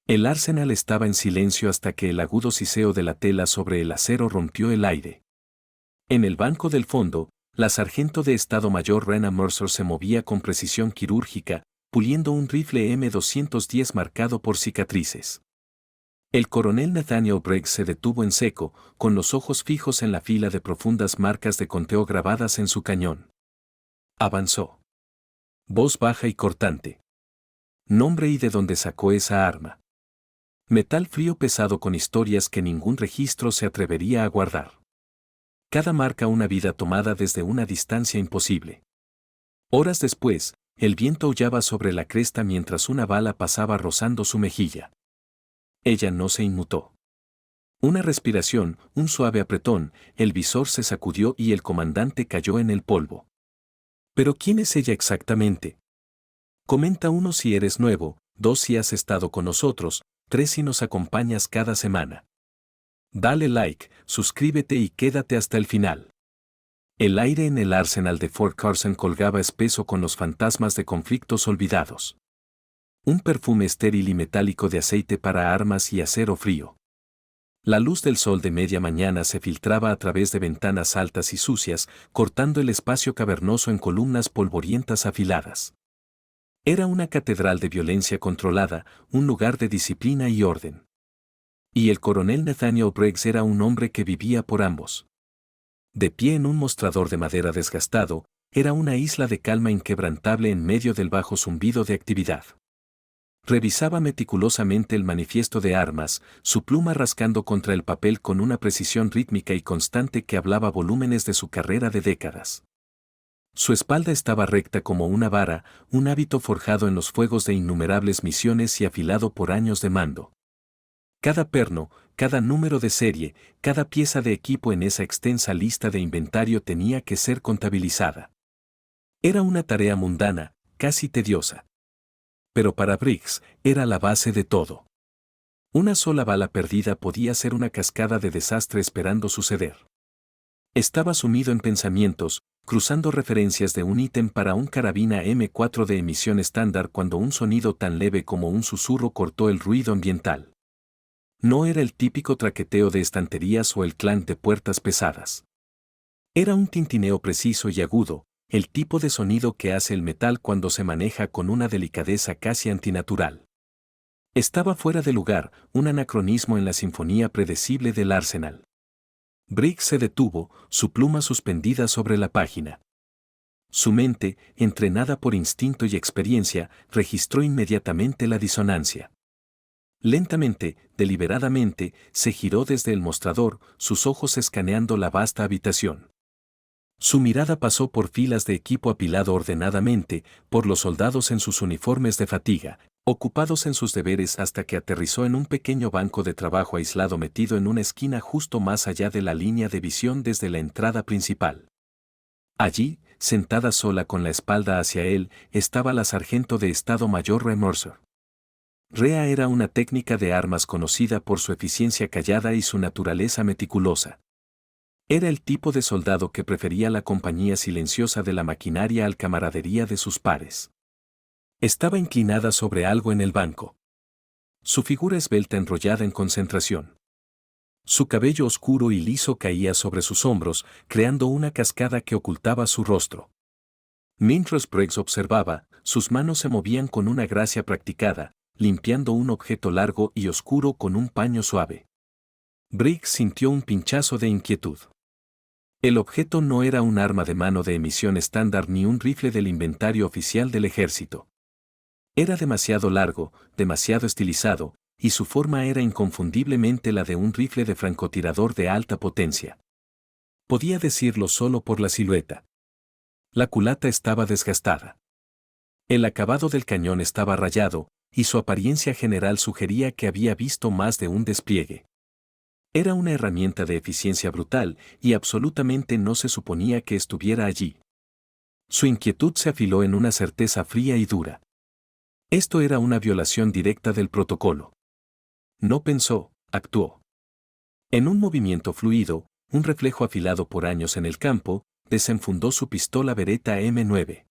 El Arsenal estaba en silencio hasta que el agudo siseo de la tela sobre el acero rompió el aire. En el banco del fondo, la sargento de Estado Mayor Rena Mercer se movía con precisión quirúrgica, puliendo un rifle M210 marcado por cicatrices. El coronel Nathaniel Briggs se detuvo en seco, con los ojos fijos en la fila de profundas marcas de conteo grabadas en su cañón. Avanzó. Voz baja y cortante. Nombre y de dónde sacó esa arma. Metal frío pesado con historias que ningún registro se atrevería a guardar. Cada marca una vida tomada desde una distancia imposible. Horas después, el viento aullaba sobre la cresta mientras una bala pasaba rozando su mejilla. Ella no se inmutó. Una respiración, un suave apretón, el visor se sacudió y el comandante cayó en el polvo. ¿Pero quién es ella exactamente? Comenta 1 si eres nuevo, 2 si has estado con nosotros, 3 si nos acompañas cada semana. Dale like, suscríbete y quédate hasta el final. El aire en el Arsenal de Fort Carson colgaba espeso con los fantasmas de conflictos olvidados. Un perfume estéril y metálico de aceite para armas y acero frío. La luz del sol de media mañana se filtraba a través de ventanas altas y sucias, cortando el espacio cavernoso en columnas polvorientas afiladas. Era una catedral de violencia controlada, un lugar de disciplina y orden. Y el coronel Nathaniel Briggs era un hombre que vivía por ambos. De pie en un mostrador de madera desgastado, era una isla de calma inquebrantable en medio del bajo zumbido de actividad. Revisaba meticulosamente el manifiesto de armas, su pluma rascando contra el papel con una precisión rítmica y constante que hablaba volúmenes de su carrera de décadas. Su espalda estaba recta como una vara, un hábito forjado en los fuegos de innumerables misiones y afilado por años de mando. Cada perno, cada número de serie, cada pieza de equipo en esa extensa lista de inventario tenía que ser contabilizada. Era una tarea mundana, casi tediosa. Pero para Briggs, era la base de todo. Una sola bala perdida podía ser una cascada de desastre esperando suceder. Estaba sumido en pensamientos, cruzando referencias de un ítem para un carabina M4 de emisión estándar cuando un sonido tan leve como un susurro cortó el ruido ambiental. No era el típico traqueteo de estanterías o el clanc de puertas pesadas. Era un tintineo preciso y agudo, el tipo de sonido que hace el metal cuando se maneja con una delicadeza casi antinatural. Estaba fuera de lugar, un anacronismo en la sinfonía predecible del Arsenal. Briggs se detuvo, su pluma suspendida sobre la página. Su mente, entrenada por instinto y experiencia, registró inmediatamente la disonancia. Lentamente, deliberadamente, se giró desde el mostrador, sus ojos escaneando la vasta habitación. Su mirada pasó por filas de equipo apilado ordenadamente, por los soldados en sus uniformes de fatiga, ocupados en sus deberes hasta que aterrizó en un pequeño banco de trabajo aislado metido en una esquina justo más allá de la línea de visión desde la entrada principal. Allí, sentada sola con la espalda hacia él, estaba la sargento de Estado Mayor Rhea Mercer. Rhea era una técnica de armas conocida por su eficiencia callada y su naturaleza meticulosa. Era el tipo de soldado que prefería la compañía silenciosa de la maquinaria al camaradería de sus pares. Estaba inclinada sobre algo en el banco. Su figura esbelta enrollada en concentración. Su cabello oscuro y liso caía sobre sus hombros, creando una cascada que ocultaba su rostro. Mientras Briggs observaba, sus manos se movían con una gracia practicada, limpiando un objeto largo y oscuro con un paño suave. Briggs sintió un pinchazo de inquietud. El objeto no era un arma de mano de emisión estándar ni un rifle del inventario oficial del ejército. Era demasiado largo, demasiado estilizado, y su forma era inconfundiblemente la de un rifle de francotirador de alta potencia. Podía decirlo solo por la silueta. La culata estaba desgastada. El acabado del cañón estaba rayado, y su apariencia general sugería que había visto más de un despliegue. Era una herramienta de eficiencia brutal, y absolutamente no se suponía que estuviera allí. Su inquietud se afiló en una certeza fría y dura. Esto era una violación directa del protocolo. No pensó, actuó. En un movimiento fluido, un reflejo afilado por años en el campo, desenfundó su pistola Beretta M9.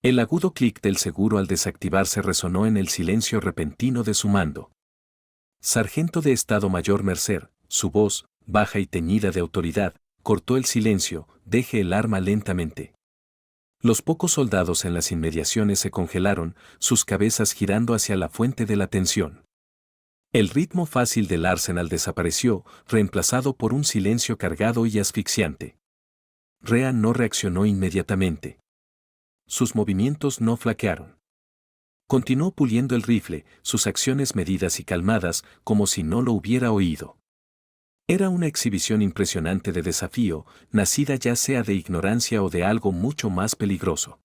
El agudo clic del seguro al desactivarse resonó en el silencio repentino de su mando. Sargento de Estado Mayor Mercer, su voz, baja y teñida de autoridad, cortó el silencio, deje el arma lentamente. Los pocos soldados en las inmediaciones se congelaron, sus cabezas girando hacia la fuente de la tensión. El ritmo fácil del arsenal desapareció, reemplazado por un silencio cargado y asfixiante. Rea no reaccionó inmediatamente. Sus movimientos no flaquearon. Continuó puliendo el rifle, sus acciones medidas y calmadas, como si no lo hubiera oído. Era una exhibición impresionante de desafío, nacida ya sea de ignorancia o de algo mucho más peligroso.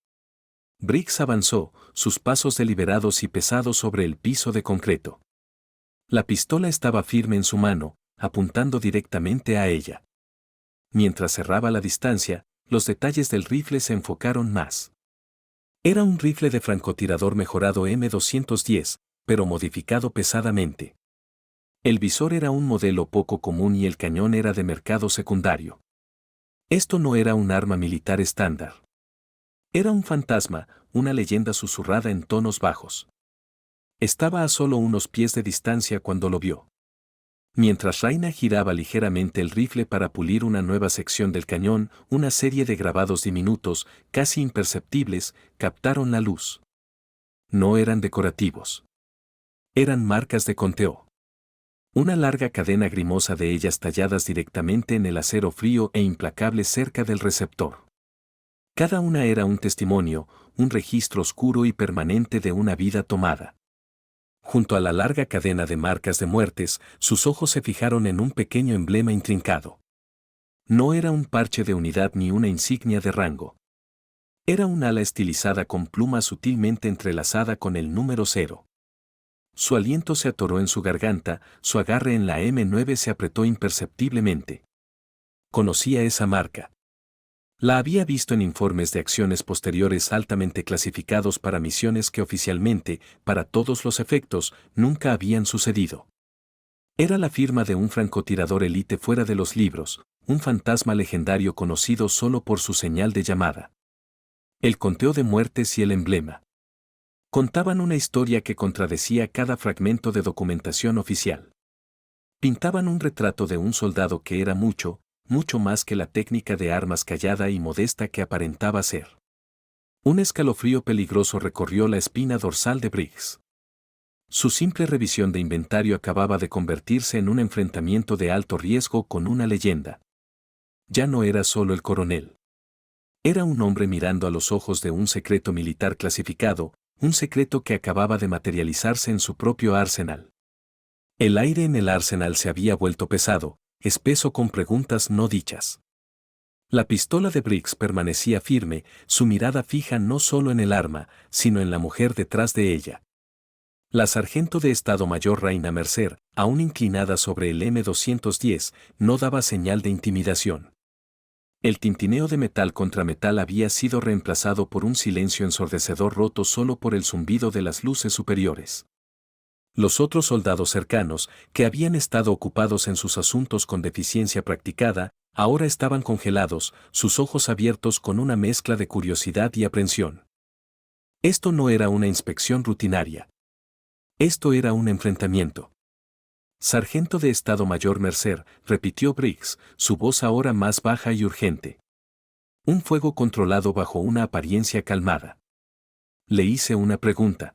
Briggs avanzó, sus pasos deliberados y pesados sobre el piso de concreto. La pistola estaba firme en su mano, apuntando directamente a ella. Mientras cerraba la distancia, los detalles del rifle se enfocaron más. Era un rifle de francotirador mejorado M210, pero modificado pesadamente. El visor era un modelo poco común y el cañón era de mercado secundario. Esto no era un arma militar estándar. Era un fantasma, una leyenda susurrada en tonos bajos. Estaba a solo unos pies de distancia cuando lo vio. Mientras Raina giraba ligeramente el rifle para pulir una nueva sección del cañón, una serie de grabados diminutos, casi imperceptibles, captaron la luz. No eran decorativos. Eran marcas de conteo. Una larga cadena grimosa de ellas talladas directamente en el acero frío e implacable cerca del receptor. Cada una era un testimonio, un registro oscuro y permanente de una vida tomada. Junto a la larga cadena de marcas de muertes, sus ojos se fijaron en un pequeño emblema intrincado. No era un parche de unidad ni una insignia de rango. Era un ala estilizada con pluma sutilmente entrelazada con el número 0. Su aliento se atoró en su garganta, su agarre en la M9 se apretó imperceptiblemente. Conocía esa marca. La había visto en informes de acciones posteriores altamente clasificados para misiones que oficialmente, para todos los efectos, nunca habían sucedido. Era la firma de un francotirador élite fuera de los libros, un fantasma legendario conocido solo por su señal de llamada. El conteo de muertes y el emblema contaban una historia que contradecía cada fragmento de documentación oficial. Pintaban un retrato de un soldado que era mucho más que la técnica de armas callada y modesta que aparentaba ser. Un escalofrío peligroso recorrió la espina dorsal de Briggs. Su simple revisión de inventario acababa de convertirse en un enfrentamiento de alto riesgo con una leyenda. Ya no era solo el coronel. Era un hombre mirando a los ojos de un secreto militar clasificado, un secreto que acababa de materializarse en su propio arsenal. El aire en el arsenal se había vuelto pesado, espeso con preguntas no dichas. La pistola de Briggs permanecía firme, su mirada fija no solo en el arma, sino en la mujer detrás de ella. La sargento de Estado Mayor Raina Mercer, aún inclinada sobre el M210, no daba señal de intimidación. El tintineo de metal contra metal había sido reemplazado por un silencio ensordecedor roto solo por el zumbido de las luces superiores. Los otros soldados cercanos, que habían estado ocupados en sus asuntos con deficiencia practicada, ahora estaban congelados, sus ojos abiertos con una mezcla de curiosidad y aprensión. Esto no era una inspección rutinaria. Esto era un enfrentamiento. Sargento de Estado Mayor Mercer, repitió Briggs, su voz ahora más baja y urgente. Un fuego controlado bajo una apariencia calmada. Le hice una pregunta.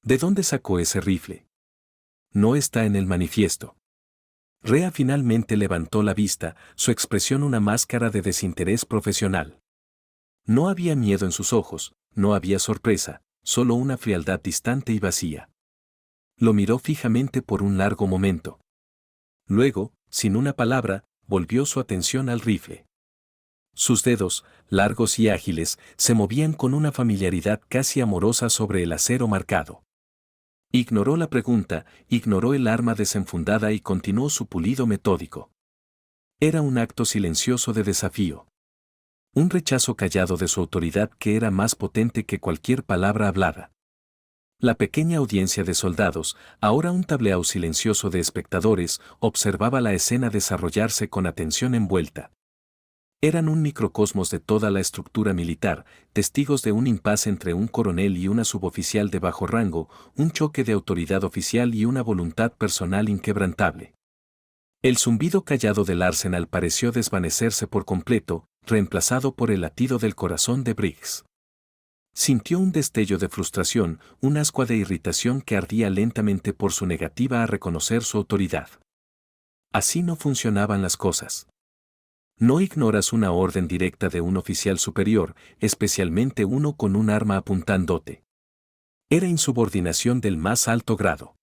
¿De dónde sacó ese rifle? No está en el manifiesto. Rea finalmente levantó la vista, su expresión una máscara de desinterés profesional. No había miedo en sus ojos, no había sorpresa, solo una frialdad distante y vacía. Lo miró fijamente por un largo momento. Luego, sin una palabra, volvió su atención al rifle. Sus dedos, largos y ágiles, se movían con una familiaridad casi amorosa sobre el acero marcado. Ignoró la pregunta, ignoró el arma desenfundada y continuó su pulido metódico. Era un acto silencioso de desafío. Un rechazo callado de su autoridad que era más potente que cualquier palabra hablada. La pequeña audiencia de soldados, ahora un tableau silencioso de espectadores, observaba la escena desarrollarse con atención envuelta. Eran un microcosmos de toda la estructura militar, testigos de un impasse entre un coronel y una suboficial de bajo rango, un choque de autoridad oficial y una voluntad personal inquebrantable. El zumbido callado del Arsenal pareció desvanecerse por completo, reemplazado por el latido del corazón de Briggs. Sintió un destello de frustración, un ascua de irritación que ardía lentamente por su negativa a reconocer su autoridad. Así no funcionaban las cosas. No ignoras una orden directa de un oficial superior, especialmente uno con un arma apuntándote. Era insubordinación del más alto grado.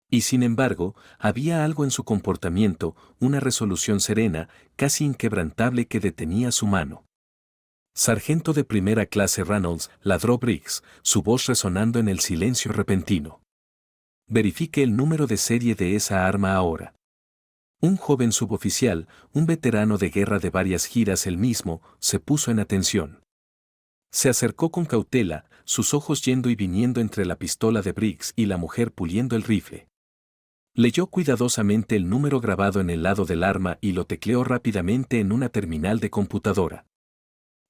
Y sin embargo, había algo en su comportamiento, una resolución serena, casi inquebrantable que detenía su mano. Sargento de primera clase Reynolds, ladró Briggs, su voz resonando en el silencio repentino. Verifique el número de serie de esa arma ahora. Un joven suboficial, un veterano de guerra de varias giras él mismo, se puso en atención. Se acercó con cautela, sus ojos yendo y viniendo entre la pistola de Briggs y la mujer puliendo el rifle. Leyó cuidadosamente el número grabado en el lado del arma y lo tecleó rápidamente en una terminal de computadora.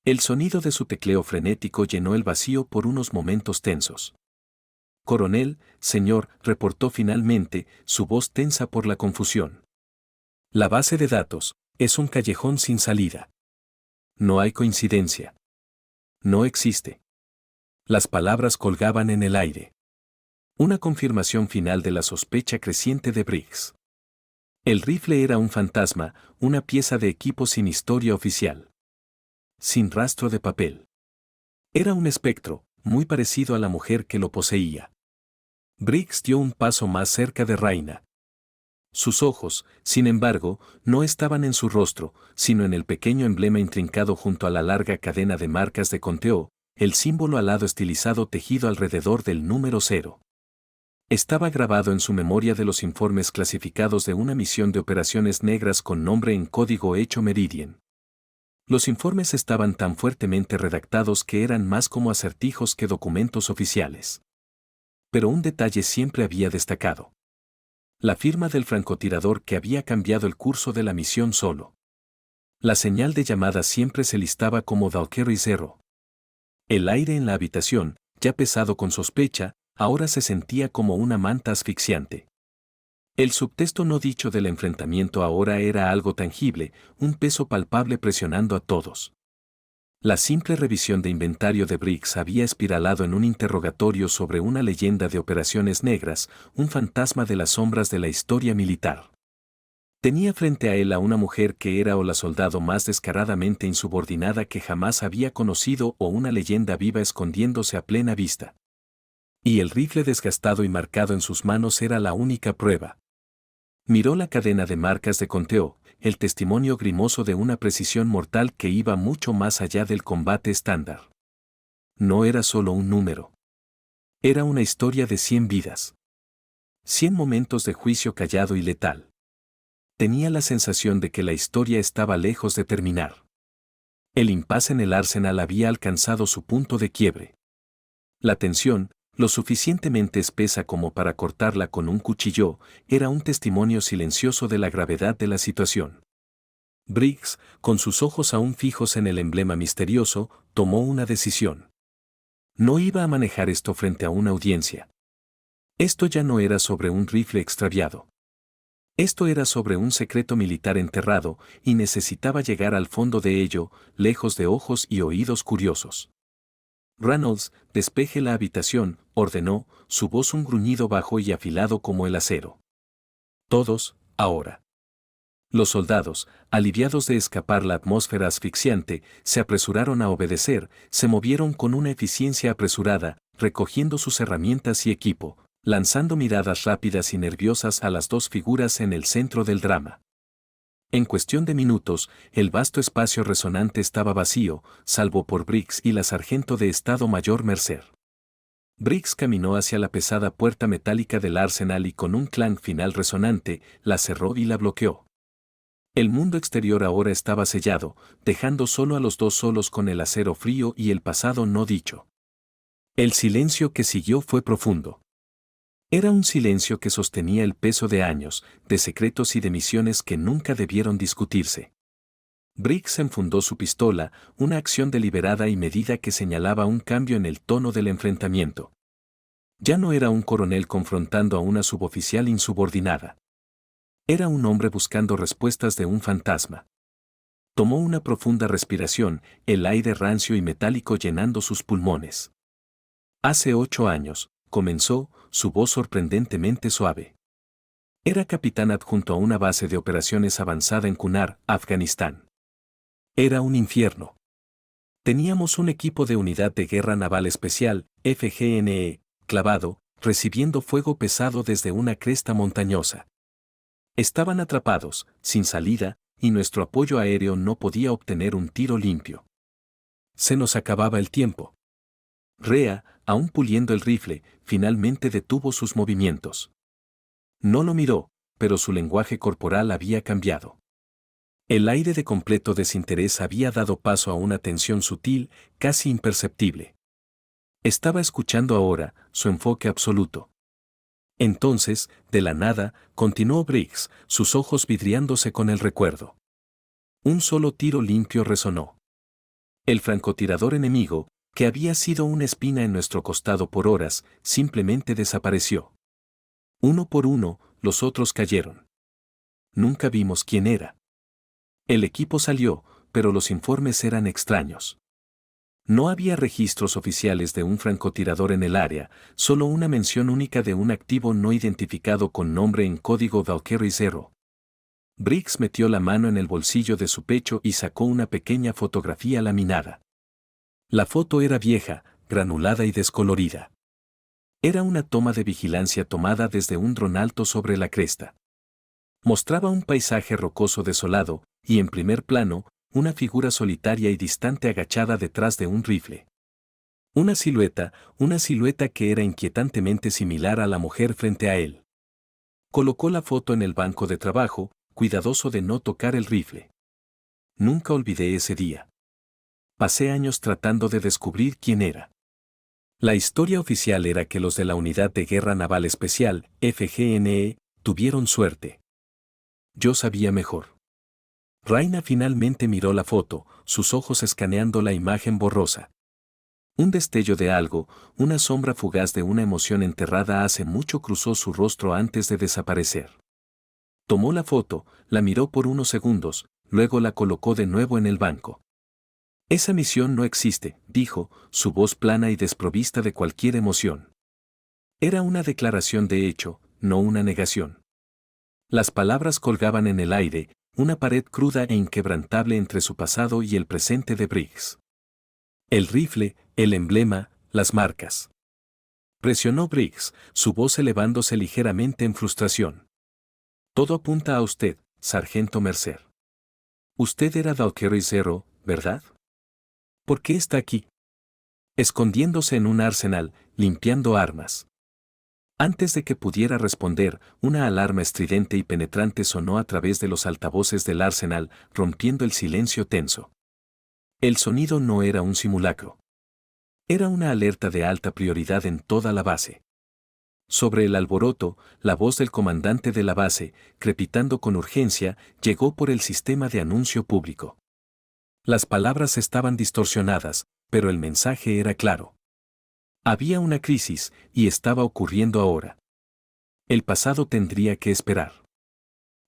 El sonido de su tecleo frenético llenó el vacío por unos momentos tensos. Coronel, señor, reportó finalmente, su voz tensa por la confusión. La base de datos es un callejón sin salida. No hay coincidencia. No existe. Las palabras colgaban en el aire. Una confirmación final de la sospecha creciente de Briggs. El rifle era un fantasma, una pieza de equipo sin historia oficial. Sin rastro de papel. Era un espectro, muy parecido a la mujer que lo poseía. Briggs dio un paso más cerca de Raina. Sus ojos, sin embargo, no estaban en su rostro, sino en el pequeño emblema intrincado junto a la larga cadena de marcas de conteo, el símbolo alado estilizado tejido alrededor del número 0. Estaba grabado en su memoria de los informes clasificados de una misión de operaciones negras con nombre en código hecho Meridian. Los informes estaban tan fuertemente redactados que eran más como acertijos que documentos oficiales. Pero un detalle siempre había destacado. La firma del francotirador que había cambiado el curso de la misión solo. La señal de llamada siempre se listaba como Valkyrie 0. El aire en la habitación, ya pesado con sospecha, ahora se sentía como una manta asfixiante. El subtexto no dicho del enfrentamiento ahora era algo tangible, un peso palpable presionando a todos. La simple revisión de inventario de Briggs había espiralado en un interrogatorio sobre una leyenda de operaciones negras, un fantasma de las sombras de la historia militar. Tenía frente a él a una mujer que era o la soldado más descaradamente insubordinada que jamás había conocido o una leyenda viva escondiéndose a plena vista. Y el rifle desgastado y marcado en sus manos era la única prueba. Miró la cadena de marcas de conteo, el testimonio grimoso de una precisión mortal que iba mucho más allá del combate estándar. No era solo un número. Era una historia de 100 vidas. 100 momentos de juicio callado y letal. Tenía la sensación de que la historia estaba lejos de terminar. El impasse en el Arsenal había alcanzado su punto de quiebre. La tensión, lo suficientemente espesa como para cortarla con un cuchillo, era un testimonio silencioso de la gravedad de la situación. Briggs, con sus ojos aún fijos en el emblema misterioso, tomó una decisión. No iba a manejar esto frente a una audiencia. Esto ya no era sobre un rifle extraviado. Esto era sobre un secreto militar enterrado, y necesitaba llegar al fondo de ello, lejos de ojos y oídos curiosos. Reynolds, despeje la habitación, ordenó, su voz un gruñido bajo y afilado como el acero. Todos, ahora. Los soldados, aliviados de escapar la atmósfera asfixiante, se apresuraron a obedecer, se movieron con una eficiencia apresurada, recogiendo sus herramientas y equipo, lanzando miradas rápidas y nerviosas a las dos figuras en el centro del drama. En cuestión de minutos, el vasto espacio resonante estaba vacío, salvo por Briggs y la sargento de Estado Mayor Mercer. Briggs caminó hacia la pesada puerta metálica del Arsenal y con un clang final resonante, la cerró y la bloqueó. El mundo exterior ahora estaba sellado, dejando solo a los dos solos con el acero frío y el pasado no dicho. El silencio que siguió fue profundo. Era un silencio que sostenía el peso de años, de secretos y de misiones que nunca debieron discutirse. Briggs enfundó su pistola, una acción deliberada y medida que señalaba un cambio en el tono del enfrentamiento. Ya no era un coronel confrontando a una suboficial insubordinada. Era un hombre buscando respuestas de un fantasma. Tomó una profunda respiración, el aire rancio y metálico llenando sus pulmones. Hace 8 años, comenzó, su voz sorprendentemente suave. Era capitán adjunto a una base de operaciones avanzada en Kunar, Afganistán. Era un infierno. Teníamos un equipo de unidad de guerra naval especial, FGNE, clavado, recibiendo fuego pesado desde una cresta montañosa. Estaban atrapados, sin salida, y nuestro apoyo aéreo no podía obtener un tiro limpio. Se nos acababa el tiempo. Rea, aún puliendo el rifle, finalmente detuvo sus movimientos. No lo miró, pero su lenguaje corporal había cambiado. El aire de completo desinterés había dado paso a una tensión sutil, casi imperceptible. Estaba escuchando ahora, su enfoque absoluto. Entonces, de la nada, continuó Briggs, sus ojos vidriándose con el recuerdo. Un solo tiro limpio resonó. El francotirador enemigo, que había sido una espina en nuestro costado por horas, simplemente desapareció. Uno por uno, los otros cayeron. Nunca vimos quién era. El equipo salió, pero los informes eran extraños. No había registros oficiales de un francotirador en el área, solo una mención única de un activo no identificado con nombre en código Valkyrie 0. Briggs metió la mano en el bolsillo de su pecho y sacó una pequeña fotografía laminada. La foto era vieja, granulada y descolorida. Era una toma de vigilancia tomada desde un dron alto sobre la cresta. Mostraba un paisaje rocoso desolado, y en primer plano, una figura solitaria y distante agachada detrás de un rifle. Una silueta que era inquietantemente similar a la mujer frente a él. Colocó la foto en el banco de trabajo, cuidadoso de no tocar el rifle. Nunca olvidé ese día. Pasé años tratando de descubrir quién era. La historia oficial era que los de la Unidad de Guerra Naval Especial, FGNE, tuvieron suerte. Yo sabía mejor. Raina finalmente miró la foto, sus ojos escaneando la imagen borrosa. Un destello de algo, una sombra fugaz de una emoción enterrada hace mucho cruzó su rostro antes de desaparecer. Tomó la foto, la miró por unos segundos, luego la colocó de nuevo en el banco. Esa misión no existe, dijo, su voz plana y desprovista de cualquier emoción. Era una declaración de hecho, no una negación. Las palabras colgaban en el aire, una pared cruda e inquebrantable entre su pasado y el presente de Briggs. El rifle, el emblema, las marcas. Presionó Briggs, su voz elevándose ligeramente en frustración. Todo apunta a usted, sargento Mercer. Usted era Valkyrie 0, ¿verdad? ¿Por qué está aquí? Escondiéndose en un arsenal, limpiando armas. Antes de que pudiera responder, una alarma estridente y penetrante sonó a través de los altavoces del arsenal, rompiendo el silencio tenso. El sonido no era un simulacro. Era una alerta de alta prioridad en toda la base. Sobre el alboroto, la voz del comandante de la base, crepitando con urgencia, llegó por el sistema de anuncio público. Las palabras estaban distorsionadas, pero el mensaje era claro. Había una crisis, y estaba ocurriendo ahora. El pasado tendría que esperar.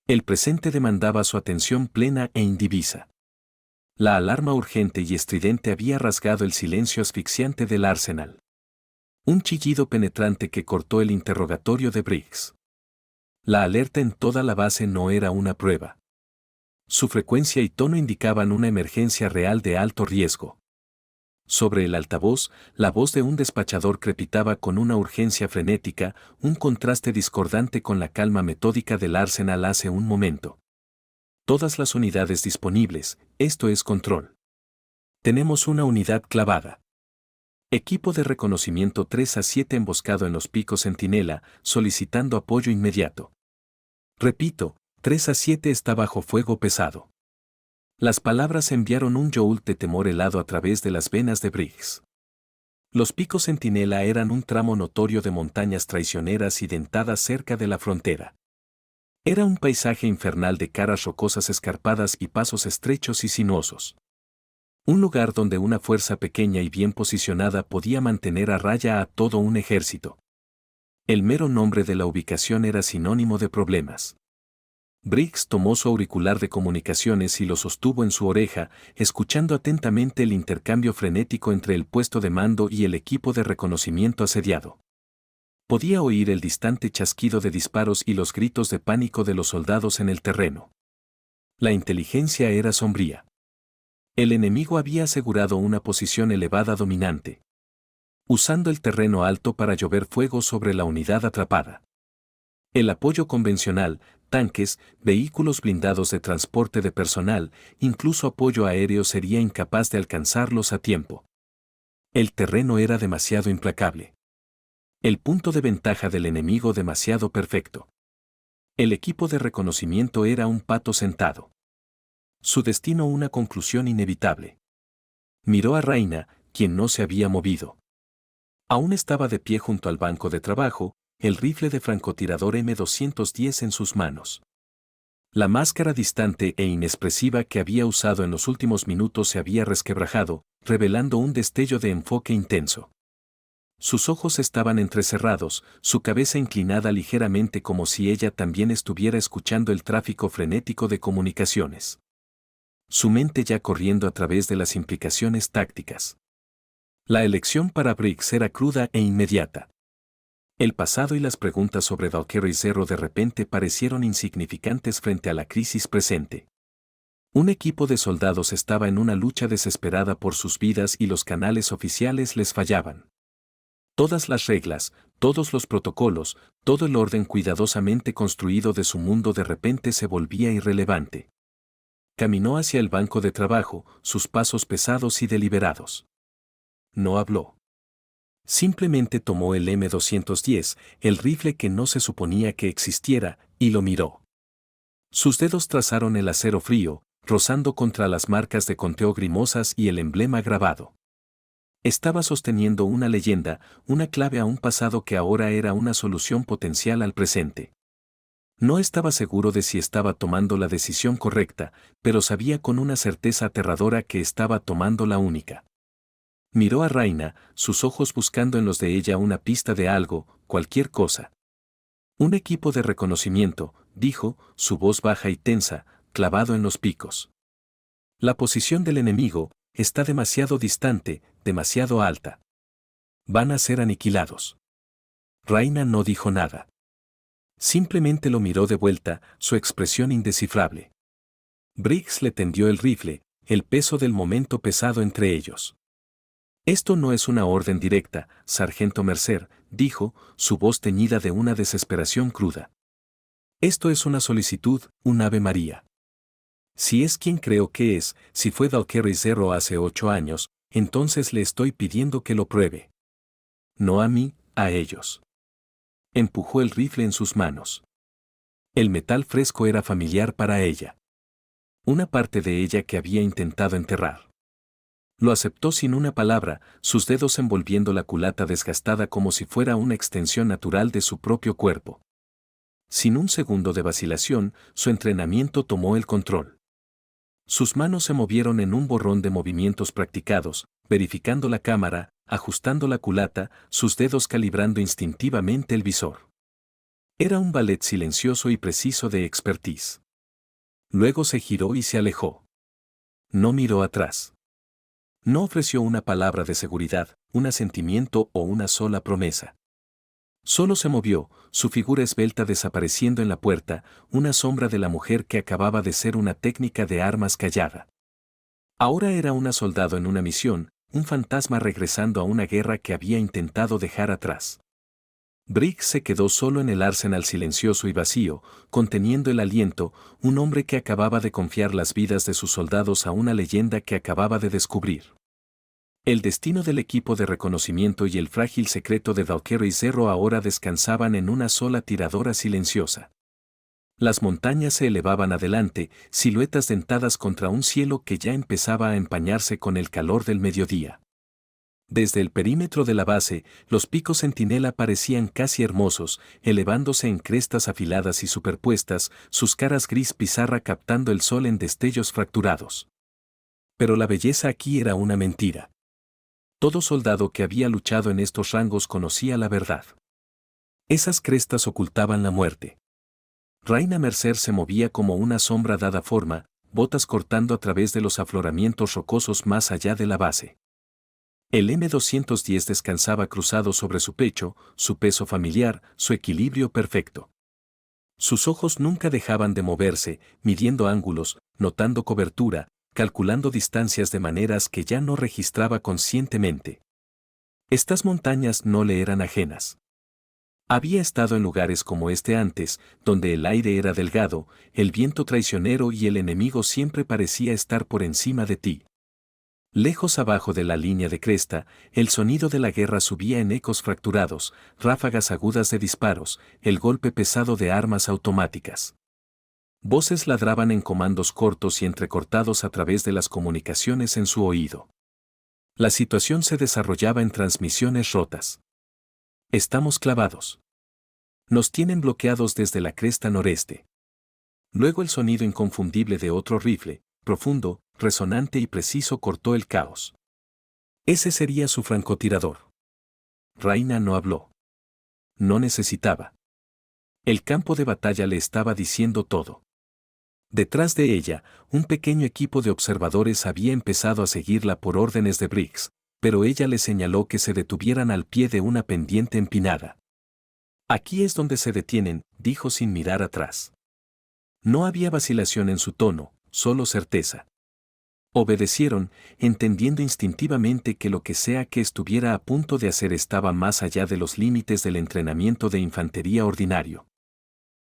El presente demandaba su atención plena e indivisa. La alarma urgente y estridente había rasgado el silencio asfixiante del arsenal. Un chillido penetrante que cortó el interrogatorio de Briggs. La alerta en toda la base no era una prueba. Su frecuencia y tono indicaban una emergencia real de alto riesgo. Sobre el altavoz, la voz de un despachador crepitaba con una urgencia frenética, un contraste discordante con la calma metódica del arsenal hace un momento. Todas las unidades disponibles, esto es control. Tenemos una unidad clavada. Equipo de reconocimiento 3 a 7 emboscado en los picos Centinela, solicitando apoyo inmediato. Repito, 3 a 7 está bajo fuego pesado. Las palabras enviaron un yoult de temor helado a través de las venas de Briggs. Los picos Centinela eran un tramo notorio de montañas traicioneras y dentadas cerca de la frontera. Era un paisaje infernal de caras rocosas escarpadas y pasos estrechos y sinuosos. Un lugar donde una fuerza pequeña y bien posicionada podía mantener a raya a todo un ejército. El mero nombre de la ubicación era sinónimo de problemas. Briggs tomó su auricular de comunicaciones y lo sostuvo en su oreja, escuchando atentamente el intercambio frenético entre el puesto de mando y el equipo de reconocimiento asediado. Podía oír el distante chasquido de disparos y los gritos de pánico de los soldados en el terreno. La inteligencia era sombría. El enemigo había asegurado una posición elevada dominante, usando el terreno alto para llover fuego sobre la unidad atrapada. El apoyo convencional, tanques, vehículos blindados de transporte de personal, incluso apoyo aéreo sería incapaz de alcanzarlos a tiempo. El terreno era demasiado implacable. El punto de ventaja del enemigo demasiado perfecto. El equipo de reconocimiento era un pato sentado. Su destino una conclusión inevitable. Miró a Raina, quien no se había movido. Aún estaba de pie junto al banco de trabajo, el rifle de francotirador M210 en sus manos. La máscara distante e inexpresiva que había usado en los últimos minutos se había resquebrajado, revelando un destello de enfoque intenso. Sus ojos estaban entrecerrados, su cabeza inclinada ligeramente como si ella también estuviera escuchando el tráfico frenético de comunicaciones. Su mente ya corriendo a través de las implicaciones tácticas. La elección para Briggs era cruda e inmediata. El pasado y las preguntas sobre Valkyrie Zero de repente parecieron insignificantes frente a la crisis presente. Un equipo de soldados estaba en una lucha desesperada por sus vidas y los canales oficiales les fallaban. Todas las reglas, todos los protocolos, todo el orden cuidadosamente construido de su mundo de repente se volvía irrelevante. Caminó hacia el banco de trabajo, sus pasos pesados y deliberados. No habló. Simplemente tomó el M210, el rifle que no se suponía que existiera, y lo miró. Sus dedos trazaron el acero frío, rozando contra las marcas de conteo grimosas y el emblema grabado. Estaba sosteniendo una leyenda, una clave a un pasado que ahora era una solución potencial al presente. No estaba seguro de si estaba tomando la decisión correcta, pero sabía con una certeza aterradora que estaba tomando la única. Miró a Raina, sus ojos buscando en los de ella una pista de algo, cualquier cosa. Un equipo de reconocimiento, dijo, su voz baja y tensa, clavado en los picos. La posición del enemigo está demasiado distante, demasiado alta. Van a ser aniquilados. Raina no dijo nada. Simplemente lo miró de vuelta, su expresión indescifrable. Briggs le tendió el rifle, el peso del momento pesado entre ellos. Esto no es una orden directa, sargento Mercer, dijo, su voz teñida de una desesperación cruda. Esto es una solicitud, un Ave María. Si es quien creo que es, si fue Valkyrie Zero hace 8 años, entonces le estoy pidiendo que lo pruebe. No a mí, a ellos. Empujó el rifle en sus manos. El metal fresco era familiar para ella. Una parte de ella que había intentado enterrar. Lo aceptó sin una palabra, sus dedos envolviendo la culata desgastada como si fuera una extensión natural de su propio cuerpo. Sin un segundo de vacilación, su entrenamiento tomó el control. Sus manos se movieron en un borrón de movimientos practicados, verificando la cámara, ajustando la culata, sus dedos calibrando instintivamente el visor. Era un ballet silencioso y preciso de expertise. Luego se giró y se alejó. No miró atrás. No ofreció una palabra de seguridad, un asentimiento o una sola promesa. Solo se movió, su figura esbelta desapareciendo en la puerta, una sombra de la mujer que acababa de ser una técnica de armas callada. Ahora era una soldado en una misión, un fantasma regresando a una guerra que había intentado dejar atrás. Briggs se quedó solo en el arsenal silencioso y vacío, conteniendo el aliento, un hombre que acababa de confiar las vidas de sus soldados a una leyenda que acababa de descubrir. El destino del equipo de reconocimiento y el frágil secreto de Valkyrie Zero ahora descansaban en una sola tiradora silenciosa. Las montañas se elevaban adelante, siluetas dentadas contra un cielo que ya empezaba a empañarse con el calor del mediodía. Desde el perímetro de la base, los picos centinela parecían casi hermosos, elevándose en crestas afiladas y superpuestas, sus caras gris pizarra captando el sol en destellos fracturados. Pero la belleza aquí era una mentira. Todo soldado que había luchado en estos rangos conocía la verdad. Esas crestas ocultaban la muerte. Raina Mercer se movía como una sombra dada forma, botas cortando a través de los afloramientos rocosos más allá de la base. El M210 descansaba cruzado sobre su pecho, su peso familiar, su equilibrio perfecto. Sus ojos nunca dejaban de moverse, midiendo ángulos, notando cobertura, calculando distancias de maneras que ya no registraba conscientemente. Estas montañas no le eran ajenas. Había estado en lugares como este antes, donde el aire era delgado, el viento traicionero y el enemigo siempre parecía estar por encima de ti. Lejos abajo de la línea de cresta, el sonido de la guerra subía en ecos fracturados, ráfagas agudas de disparos, el golpe pesado de armas automáticas. Voces ladraban en comandos cortos y entrecortados a través de las comunicaciones en su oído. La situación se desarrollaba en transmisiones rotas. Estamos clavados. Nos tienen bloqueados desde la cresta noreste. Luego el sonido inconfundible de otro rifle, profundo, resonante y preciso cortó el caos. Ese sería su francotirador. Raina no habló. No necesitaba. El campo de batalla le estaba diciendo todo. Detrás de ella, un pequeño equipo de observadores había empezado a seguirla por órdenes de Briggs, pero ella le señaló que se detuvieran al pie de una pendiente empinada. Aquí es donde se detienen, dijo sin mirar atrás. No había vacilación en su tono, solo certeza. Obedecieron, entendiendo instintivamente que lo que sea que estuviera a punto de hacer estaba más allá de los límites del entrenamiento de infantería ordinario.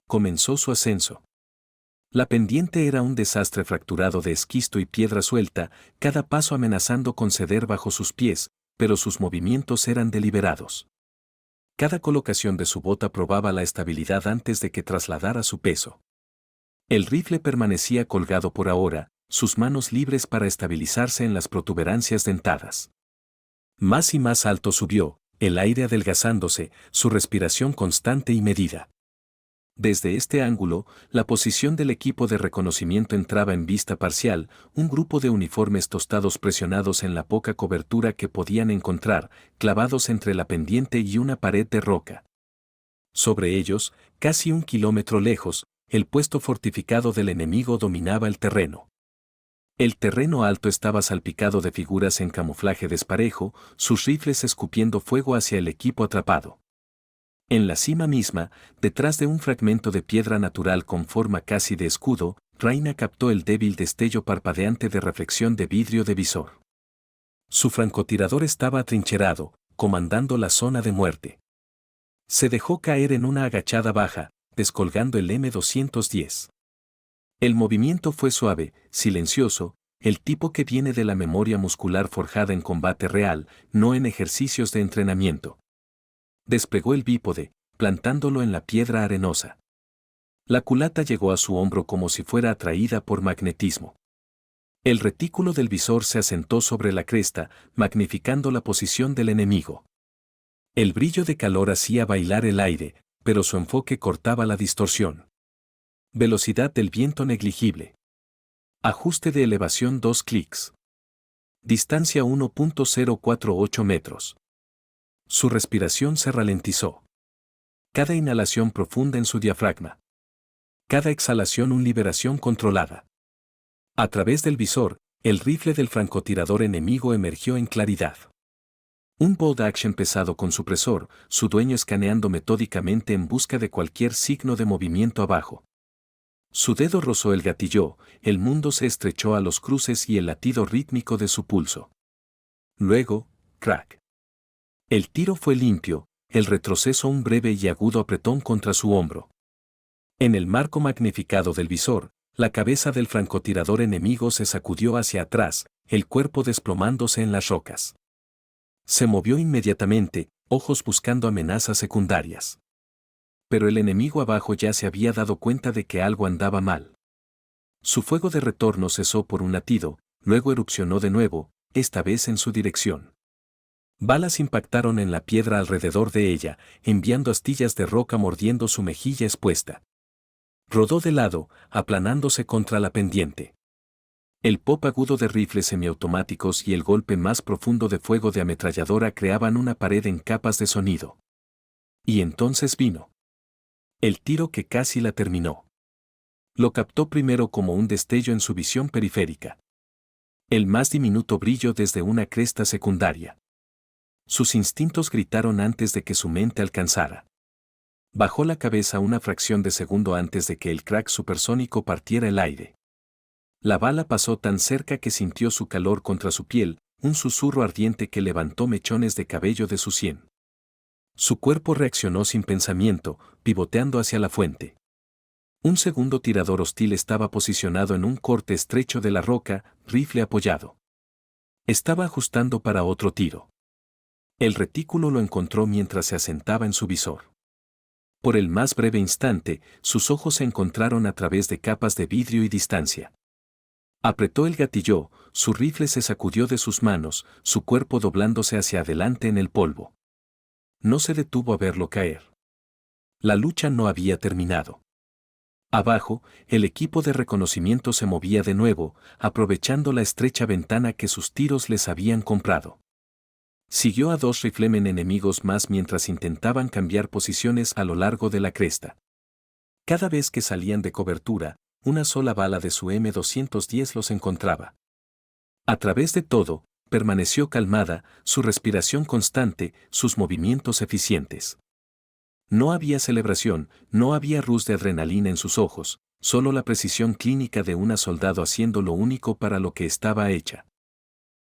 Comenzó su ascenso. La pendiente era un desastre fracturado de esquisto y piedra suelta, cada paso amenazando con ceder bajo sus pies, pero sus movimientos eran deliberados. Cada colocación de su bota probaba la estabilidad antes de que trasladara su peso. El rifle permanecía colgado por ahora, sus manos libres para estabilizarse en las protuberancias dentadas. Más y más alto subió, el aire adelgazándose, su respiración constante y medida. Desde este ángulo, la posición del equipo de reconocimiento entraba en vista parcial, un grupo de uniformes tostados presionados en la poca cobertura que podían encontrar, clavados entre la pendiente y una pared de roca. Sobre ellos, casi 1 kilómetro lejos, el puesto fortificado del enemigo dominaba el terreno. El terreno alto estaba salpicado de figuras en camuflaje desparejo, sus rifles escupiendo fuego hacia el equipo atrapado. En la cima misma, detrás de un fragmento de piedra natural con forma casi de escudo, Raina captó el débil destello parpadeante de reflexión de vidrio de visor. Su francotirador estaba atrincherado, comandando la zona de muerte. Se dejó caer en una agachada baja, descolgando el M210. El movimiento fue suave, silencioso, el tipo que viene de la memoria muscular forjada en combate real, no en ejercicios de entrenamiento. Despegó el bípode, plantándolo en la piedra arenosa. La culata llegó a su hombro como si fuera atraída por magnetismo. El retículo del visor se asentó sobre la cresta, magnificando la posición del enemigo. El brillo de calor hacía bailar el aire, pero su enfoque cortaba la distorsión. Velocidad del viento negligible. Ajuste de elevación 2 clics. Distancia 1.048 metros. Su respiración se ralentizó. Cada inhalación profunda en su diafragma. Cada exhalación una liberación controlada. A través del visor, el rifle del francotirador enemigo emergió en claridad. Un bolt action pesado con supresor, su dueño escaneando metódicamente en busca de cualquier signo de movimiento abajo. Su dedo rozó el gatillo, el mundo se estrechó a los cruces y el latido rítmico de su pulso. Luego, crack. El tiro fue limpio, el retroceso un breve y agudo apretón contra su hombro. En el marco magnificado del visor, la cabeza del francotirador enemigo se sacudió hacia atrás, el cuerpo desplomándose en las rocas. Se movió inmediatamente, ojos buscando amenazas secundarias. Pero el enemigo abajo ya se había dado cuenta de que algo andaba mal. Su fuego de retorno cesó por un latido, luego erupcionó de nuevo, esta vez en su dirección. Balas impactaron en la piedra alrededor de ella, enviando astillas de roca mordiendo su mejilla expuesta. Rodó de lado, aplanándose contra la pendiente. El pop agudo de rifles semiautomáticos y el golpe más profundo de fuego de ametralladora creaban una pared en capas de sonido. Y entonces vino el tiro que casi la terminó. Lo captó primero como un destello en su visión periférica. El más diminuto brillo desde una cresta secundaria. Sus instintos gritaron antes de que su mente alcanzara. Bajó la cabeza una fracción de segundo antes de que el crack supersónico partiera el aire. La bala pasó tan cerca que sintió su calor contra su piel, un susurro ardiente que levantó mechones de cabello de su sien. Su cuerpo reaccionó sin pensamiento, pivoteando hacia la fuente. Un segundo tirador hostil estaba posicionado en un corte estrecho de la roca, rifle apoyado. Estaba ajustando para otro tiro. El retículo lo encontró mientras se asentaba en su visor. Por el más breve instante, sus ojos se encontraron a través de capas de vidrio y distancia. Apretó el gatillo, su rifle se sacudió de sus manos, su cuerpo doblándose hacia adelante en el polvo. No se detuvo a verlo caer. La lucha no había terminado. Abajo, el equipo de reconocimiento se movía de nuevo, aprovechando la estrecha ventana que sus tiros les habían comprado. Siguió a dos riflemen enemigos más mientras intentaban cambiar posiciones a lo largo de la cresta. Cada vez que salían de cobertura, una sola bala de su M210 los encontraba. A través de todo, permaneció calmada, su respiración constante, sus movimientos eficientes. No había celebración, no había rus de adrenalina en sus ojos, solo la precisión clínica de una soldado haciendo lo único para lo que estaba hecha.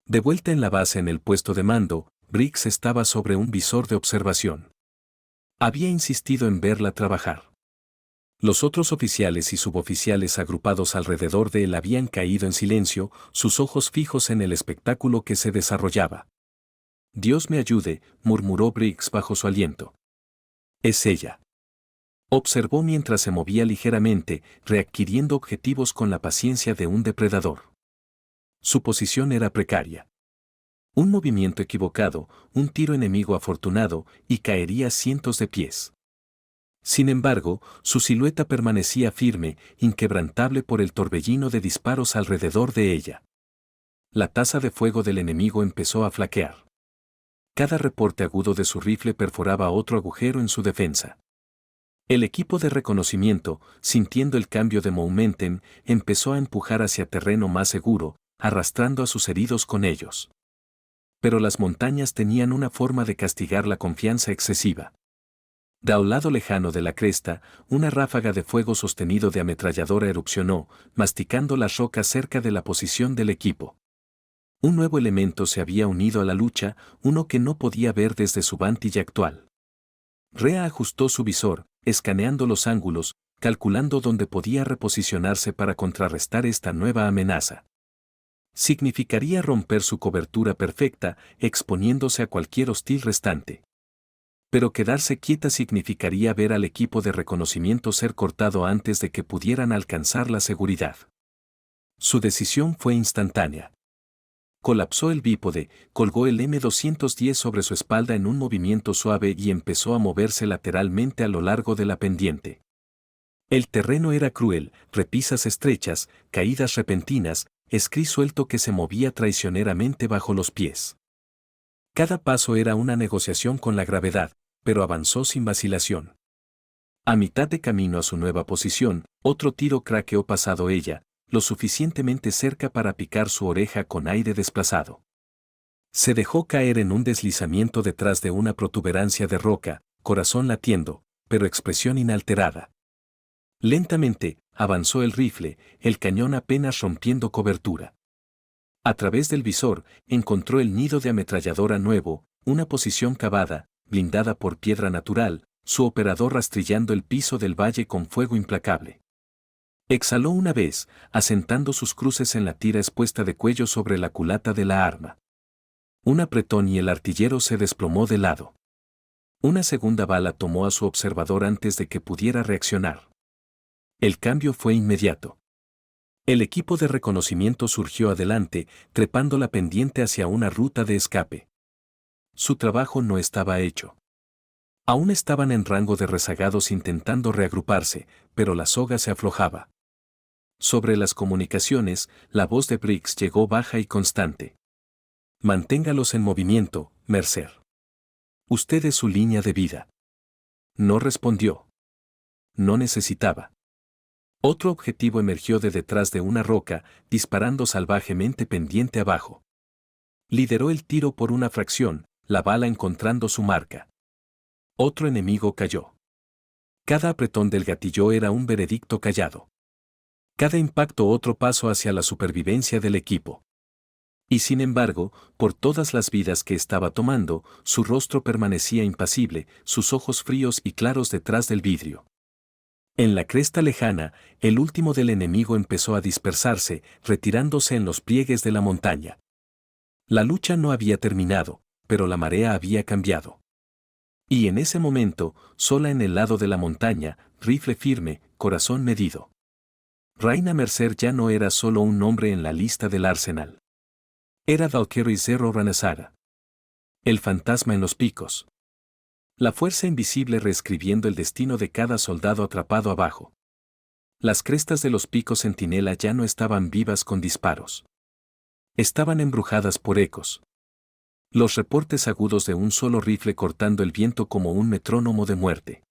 De vuelta en la base en el puesto de mando, Briggs estaba sobre un visor de observación. Había insistido en verla trabajar. Los otros oficiales y suboficiales agrupados alrededor de él habían caído en silencio, sus ojos fijos en el espectáculo que se desarrollaba. Dios me ayude, murmuró Briggs bajo su aliento. Es ella. Observó mientras se movía ligeramente, readquiriendo objetivos con la paciencia de un depredador. Su posición era precaria. Un movimiento equivocado, un tiro enemigo afortunado, y caería cientos de pies. Sin embargo, su silueta permanecía firme, inquebrantable por el torbellino de disparos alrededor de ella. La tasa de fuego del enemigo empezó a flaquear. Cada reporte agudo de su rifle perforaba otro agujero en su defensa. El equipo de reconocimiento, sintiendo el cambio de momentum, empezó a empujar hacia terreno más seguro, arrastrando a sus heridos con ellos. Pero las montañas tenían una forma de castigar la confianza excesiva. De un lado lejano de la cresta, una ráfaga de fuego sostenido de ametralladora erupcionó, masticando las rocas cerca de la posición del equipo. Un nuevo elemento se había unido a la lucha, uno que no podía ver desde su vantilla actual. Rea ajustó su visor, escaneando los ángulos, calculando dónde podía reposicionarse para contrarrestar esta nueva amenaza. Significaría romper su cobertura perfecta, exponiéndose a cualquier hostil restante. Pero quedarse quieta significaría ver al equipo de reconocimiento ser cortado antes de que pudieran alcanzar la seguridad. Su decisión fue instantánea. Colapsó el bípode, colgó el M210 sobre su espalda en un movimiento suave y empezó a moverse lateralmente a lo largo de la pendiente. El terreno era cruel, repisas estrechas, caídas repentinas, escrí suelto que se movía traicioneramente bajo los pies. Cada paso era una negociación con la gravedad, pero avanzó sin vacilación. A mitad de camino a su nueva posición, otro tiro craqueó pasado ella, lo suficientemente cerca para picar su oreja con aire desplazado. Se dejó caer en un deslizamiento detrás de una protuberancia de roca, corazón latiendo, pero expresión inalterada. Lentamente, avanzó el rifle, el cañón apenas rompiendo cobertura. A través del visor, encontró el nido de ametralladora nuevo, una posición cavada, blindada por piedra natural, su operador rastrillando el piso del valle con fuego implacable. Exhaló una vez, asentando sus cruces en la tira expuesta de cuello sobre la culata de la arma. Un apretón y el artillero se desplomó de lado. Una segunda bala tomó a su observador antes de que pudiera reaccionar. El cambio fue inmediato. El equipo de reconocimiento surgió adelante, trepando la pendiente hacia una ruta de escape. Su trabajo no estaba hecho. Aún estaban en rango de rezagados intentando reagruparse, pero la soga se aflojaba. Sobre las comunicaciones, la voz de Briggs llegó baja y constante. Manténgalos en movimiento, Mercer. Usted es su línea de vida. No respondió. No necesitaba. Otro objetivo emergió de detrás de una roca, disparando salvajemente pendiente abajo. Lideró el tiro por una fracción, la bala encontrando su marca. Otro enemigo cayó. Cada apretón del gatillo era un veredicto callado. Cada impacto otro paso hacia la supervivencia del equipo. Y sin embargo, por todas las vidas que estaba tomando, su rostro permanecía impasible, sus ojos fríos y claros detrás del vidrio. En la cresta lejana, el último del enemigo empezó a dispersarse, retirándose en los pliegues de la montaña. La lucha no había terminado, pero la marea había cambiado. Y en ese momento, sola en el lado de la montaña, rifle firme, corazón medido. Rayna Mercer ya no era solo un nombre en la lista del arsenal. Era Valkyrie Zero Ranasara. El fantasma en los picos. La fuerza invisible reescribiendo el destino de cada soldado atrapado abajo. Las crestas de los picos centinela ya no estaban vivas con disparos. Estaban embrujadas por ecos. Los reportes agudos de un solo rifle cortando el viento como un metrónomo de muerte.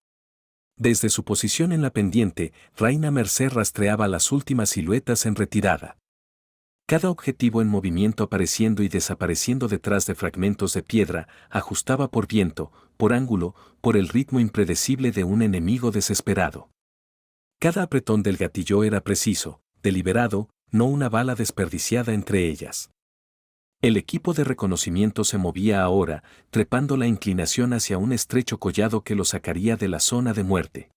Desde su posición en la pendiente, Rayna Mercer rastreaba las últimas siluetas en retirada. Cada objetivo en movimiento apareciendo y desapareciendo detrás de fragmentos de piedra, ajustaba por viento, por ángulo, por el ritmo impredecible de un enemigo desesperado. Cada apretón del gatillo era preciso, deliberado, no una bala desperdiciada entre ellas. El equipo de reconocimiento se movía ahora, trepando la inclinación hacia un estrecho collado que lo sacaría de la zona de muerte.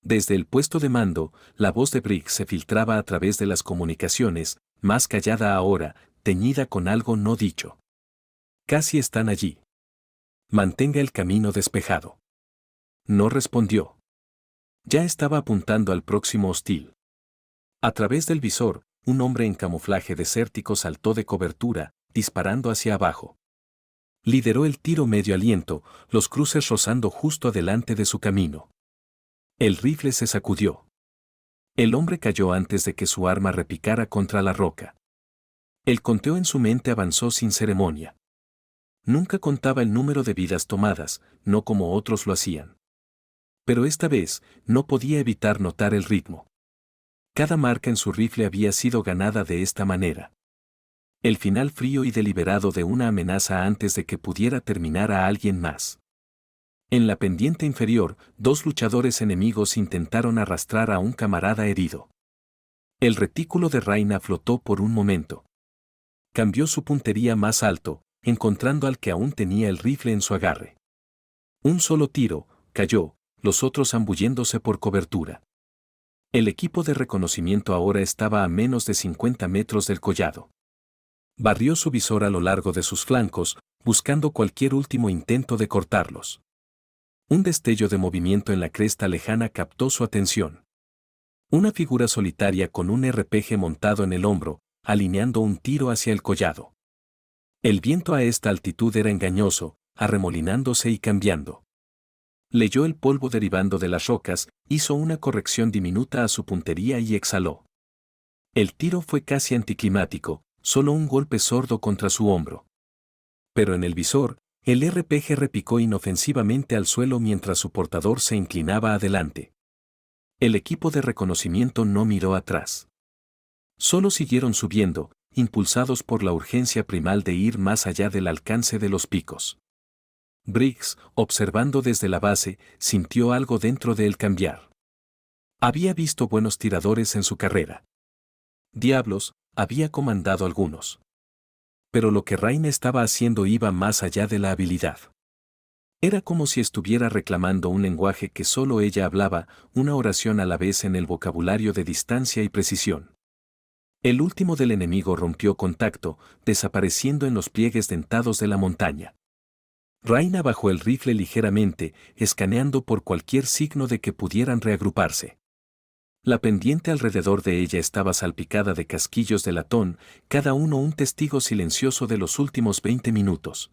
Desde el puesto de mando, la voz de Briggs se filtraba a través de las comunicaciones, más callada ahora, teñida con algo no dicho. Casi están allí. Mantenga el camino despejado. No respondió. Ya estaba apuntando al próximo hostil. A través del visor, un hombre en camuflaje desértico saltó de cobertura, disparando hacia abajo. Lideró el tiro medio aliento, los cruces rozando justo adelante de su camino. El rifle se sacudió. El hombre cayó antes de que su arma repicara contra la roca. El conteo en su mente avanzó sin ceremonia. Nunca contaba el número de vidas tomadas, no como otros lo hacían. Pero esta vez, no podía evitar notar el ritmo. Cada marca en su rifle había sido ganada de esta manera. El final frío y deliberado de una amenaza antes de que pudiera terminar a alguien más. En la pendiente inferior, dos luchadores enemigos intentaron arrastrar a un camarada herido. El retículo de Rayna flotó por un momento. Cambió su puntería más alto, encontrando al que aún tenía el rifle en su agarre. Un solo tiro, cayó, los otros zambulléndose por cobertura. El equipo de reconocimiento ahora estaba a menos de 50 metros del collado. Barrió su visor a lo largo de sus flancos, buscando cualquier último intento de cortarlos. Un destello de movimiento en la cresta lejana captó su atención. Una figura solitaria con un RPG montado en el hombro, alineando un tiro hacia el collado. El viento a esta altitud era engañoso, arremolinándose y cambiando. Leyó el polvo derivando de las rocas, hizo una corrección diminuta a su puntería y exhaló. El tiro fue casi anticlimático, solo un golpe sordo contra su hombro. Pero en el visor, el RPG repicó inofensivamente al suelo mientras su portador se inclinaba adelante. El equipo de reconocimiento no miró atrás. Solo siguieron subiendo, impulsados por la urgencia primal de ir más allá del alcance de los picos. Briggs, observando desde la base, sintió algo dentro de él cambiar. Había visto buenos tiradores en su carrera. Diablos, había comandado algunos. Pero lo que Rayna estaba haciendo iba más allá de la habilidad. Era como si estuviera reclamando un lenguaje que solo ella hablaba, una oración a la vez en el vocabulario de distancia y precisión. El último del enemigo rompió contacto, desapareciendo en los pliegues dentados de la montaña. Rayna bajó el rifle ligeramente, escaneando por cualquier signo de que pudieran reagruparse. La pendiente alrededor de ella estaba salpicada de casquillos de latón, cada uno un testigo silencioso de los últimos 20 minutos.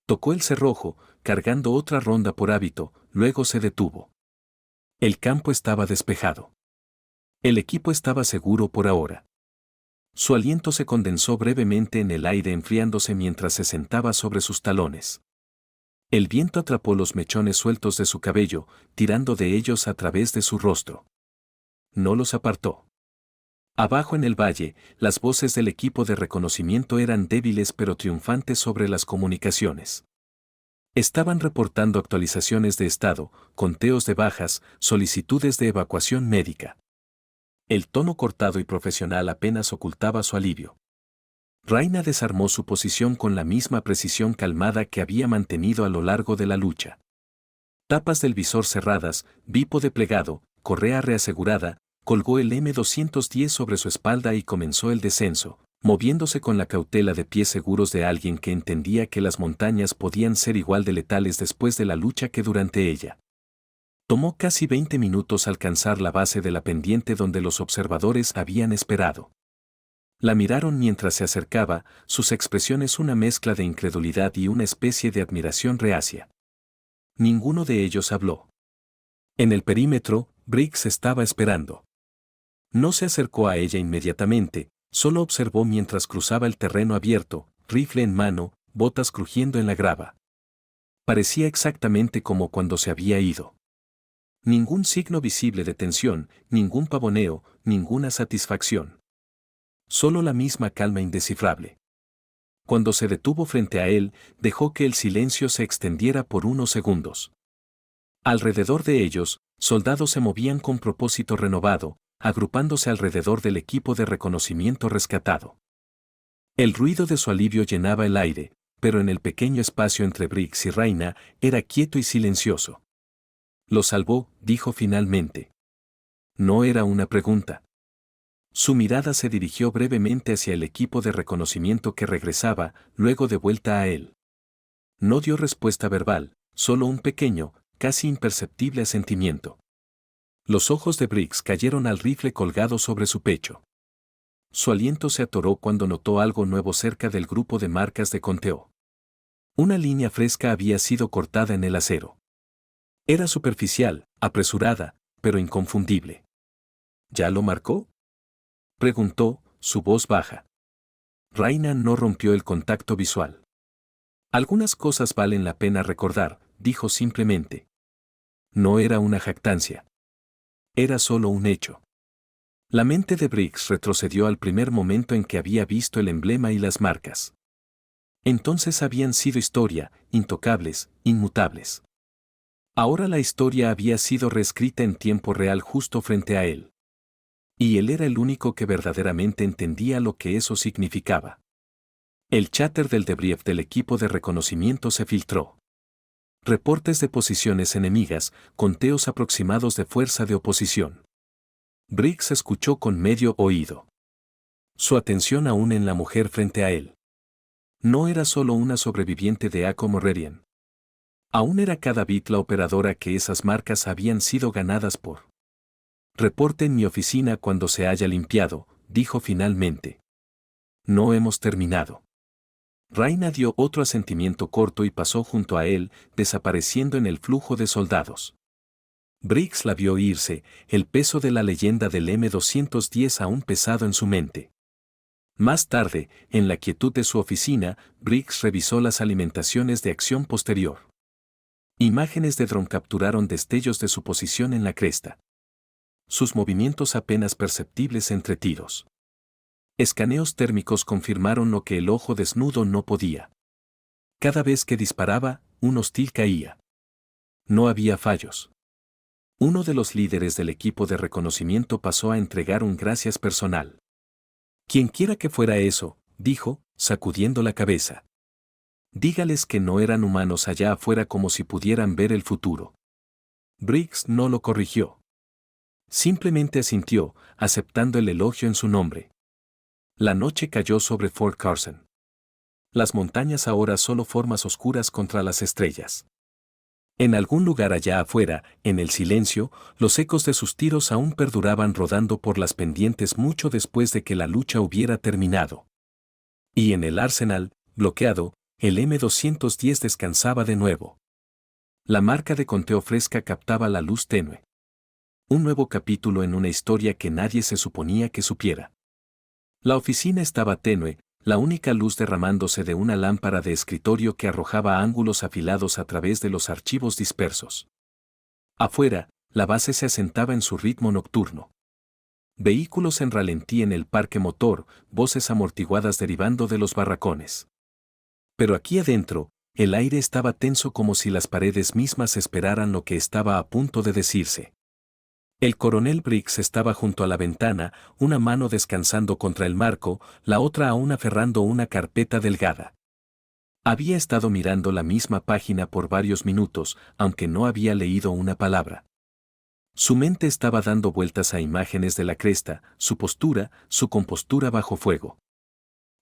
Tocó el cerrojo, cargando otra ronda por hábito, luego se detuvo. El campo estaba despejado. El equipo estaba seguro por ahora. Su aliento se condensó brevemente en el aire enfriándose mientras se sentaba sobre sus talones. El viento atrapó los mechones sueltos de su cabello, tirando de ellos a través de su rostro. No los apartó. Abajo en el valle, las voces del equipo de reconocimiento eran débiles pero triunfantes sobre las comunicaciones. Estaban reportando actualizaciones de estado, conteos de bajas, solicitudes de evacuación médica. El tono cortado y profesional apenas ocultaba su alivio. Rayna desarmó su posición con la misma precisión calmada que había mantenido a lo largo de la lucha. Tapas del visor cerradas, bípode plegado, correa reasegurada, colgó el M210 sobre su espalda y comenzó el descenso, moviéndose con la cautela de pies seguros de alguien que entendía que las montañas podían ser igual de letales después de la lucha que durante ella. Tomó casi 20 minutos alcanzar la base de la pendiente donde los observadores habían esperado. La miraron mientras se acercaba, sus expresiones una mezcla de incredulidad y una especie de admiración reacia. Ninguno de ellos habló. En el perímetro, Briggs estaba esperando. No se acercó a ella inmediatamente, solo observó mientras cruzaba el terreno abierto, rifle en mano, botas crujiendo en la grava. Parecía exactamente como cuando se había ido. Ningún signo visible de tensión, ningún pavoneo, ninguna satisfacción. Solo la misma calma indescifrable. Cuando se detuvo frente a él, dejó que el silencio se extendiera por unos segundos. Alrededor de ellos, soldados se movían con propósito renovado, agrupándose alrededor del equipo de reconocimiento rescatado. El ruido de su alivio llenaba el aire, pero en el pequeño espacio entre Briggs y Rayna era quieto y silencioso. «Lo salvó», dijo finalmente. No era una pregunta. Su mirada se dirigió brevemente hacia el equipo de reconocimiento que regresaba, luego de vuelta a él. No dio respuesta verbal, solo un pequeño, casi imperceptible asentimiento. Los ojos de Briggs cayeron al rifle colgado sobre su pecho. Su aliento se atoró cuando notó algo nuevo cerca del grupo de marcas de conteo. Una línea fresca había sido cortada en el acero. Era superficial, apresurada, pero inconfundible. ¿Ya lo marcó?, preguntó, su voz baja. Rayna no rompió el contacto visual. Algunas cosas valen la pena recordar, dijo simplemente. No era una jactancia. Era solo un hecho. La mente de Briggs retrocedió al primer momento en que había visto el emblema y las marcas. Entonces habían sido historia, intocables, inmutables. Ahora la historia había sido reescrita en tiempo real justo frente a él. Y él era el único que verdaderamente entendía lo que eso significaba. El cháter del debrief del equipo de reconocimiento se filtró. Reportes de posiciones enemigas, conteos aproximados de fuerza de oposición. Briggs escuchó con medio oído. Su atención aún en la mujer frente a él. No era solo una sobreviviente de Ako Morrerian. Aún era cada bit la operadora que esas marcas habían sido ganadas por. Reporte en mi oficina cuando se haya limpiado, dijo finalmente. No hemos terminado. Rayna dio otro asentimiento corto y pasó junto a él, desapareciendo en el flujo de soldados. Briggs la vio irse, el peso de la leyenda del M210 aún pesado en su mente. Más tarde, en la quietud de su oficina, Briggs revisó las alimentaciones de acción posterior. Imágenes de dron capturaron destellos de su posición en la cresta. Sus movimientos apenas perceptibles entre tiros. Escaneos térmicos confirmaron lo que el ojo desnudo no podía. Cada vez que disparaba, un hostil caía. No había fallos. Uno de los líderes del equipo de reconocimiento pasó a entregar un gracias personal. Quienquiera que fuera eso, dijo, sacudiendo la cabeza. Dígales que no eran humanos allá afuera como si pudieran ver el futuro. Briggs no lo corrigió. Simplemente asintió, aceptando el elogio en su nombre. La noche cayó sobre Fort Carson. Las montañas ahora solo formas oscuras contra las estrellas. En algún lugar allá afuera, en el silencio, los ecos de sus tiros aún perduraban rodando por las pendientes mucho después de que la lucha hubiera terminado. Y en el arsenal, bloqueado, el M210 descansaba de nuevo. La marca de conteo fresca captaba la luz tenue. Un nuevo capítulo en una historia que nadie se suponía que supiera. La oficina estaba tenue, la única luz derramándose de una lámpara de escritorio que arrojaba ángulos afilados a través de los archivos dispersos. Afuera, la base se asentaba en su ritmo nocturno. Vehículos en ralentí en el parque motor, voces amortiguadas derivando de los barracones. Pero aquí adentro, el aire estaba tenso como si las paredes mismas esperaran lo que estaba a punto de decirse. El coronel Briggs estaba junto a la ventana, una mano descansando contra el marco, la otra aún aferrando una carpeta delgada. Había estado mirando la misma página por varios minutos, aunque no había leído una palabra. Su mente estaba dando vueltas a imágenes de la cresta, su postura, su compostura bajo fuego.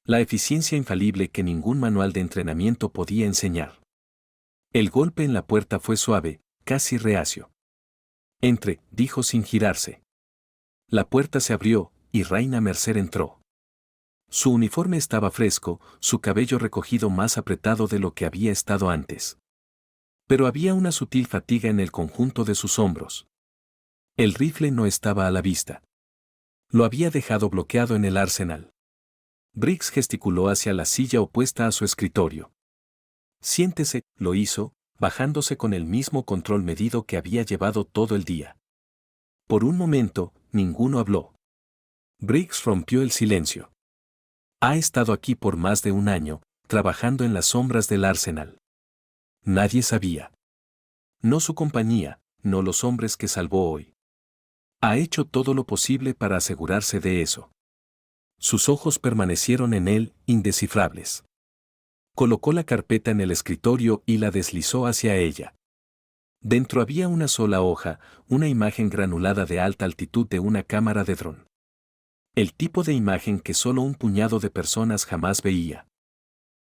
La eficiencia infalible que ningún manual de entrenamiento podía enseñar. El golpe en la puerta fue suave, casi reacio. «Entre», dijo sin girarse. La puerta se abrió, y Raina Mercer entró. Su uniforme estaba fresco, su cabello recogido más apretado de lo que había estado antes. Pero había una sutil fatiga en el conjunto de sus hombros. El rifle no estaba a la vista. Lo había dejado bloqueado en el arsenal. Briggs gesticuló hacia la silla opuesta a su escritorio. «Siéntese», lo hizo, bajándose con el mismo control medido que había llevado todo el día. Por un momento, ninguno habló. Briggs rompió el silencio. Ha estado aquí por más de un año, trabajando en las sombras del arsenal. Nadie sabía. No su compañía, no los hombres que salvó hoy. Ha hecho todo lo posible para asegurarse de eso. Sus ojos permanecieron en él, indescifrables. Colocó la carpeta en el escritorio y la deslizó hacia ella. Dentro había una sola hoja, una imagen granulada de alta altitud de una cámara de dron. El tipo de imagen que solo un puñado de personas jamás veía.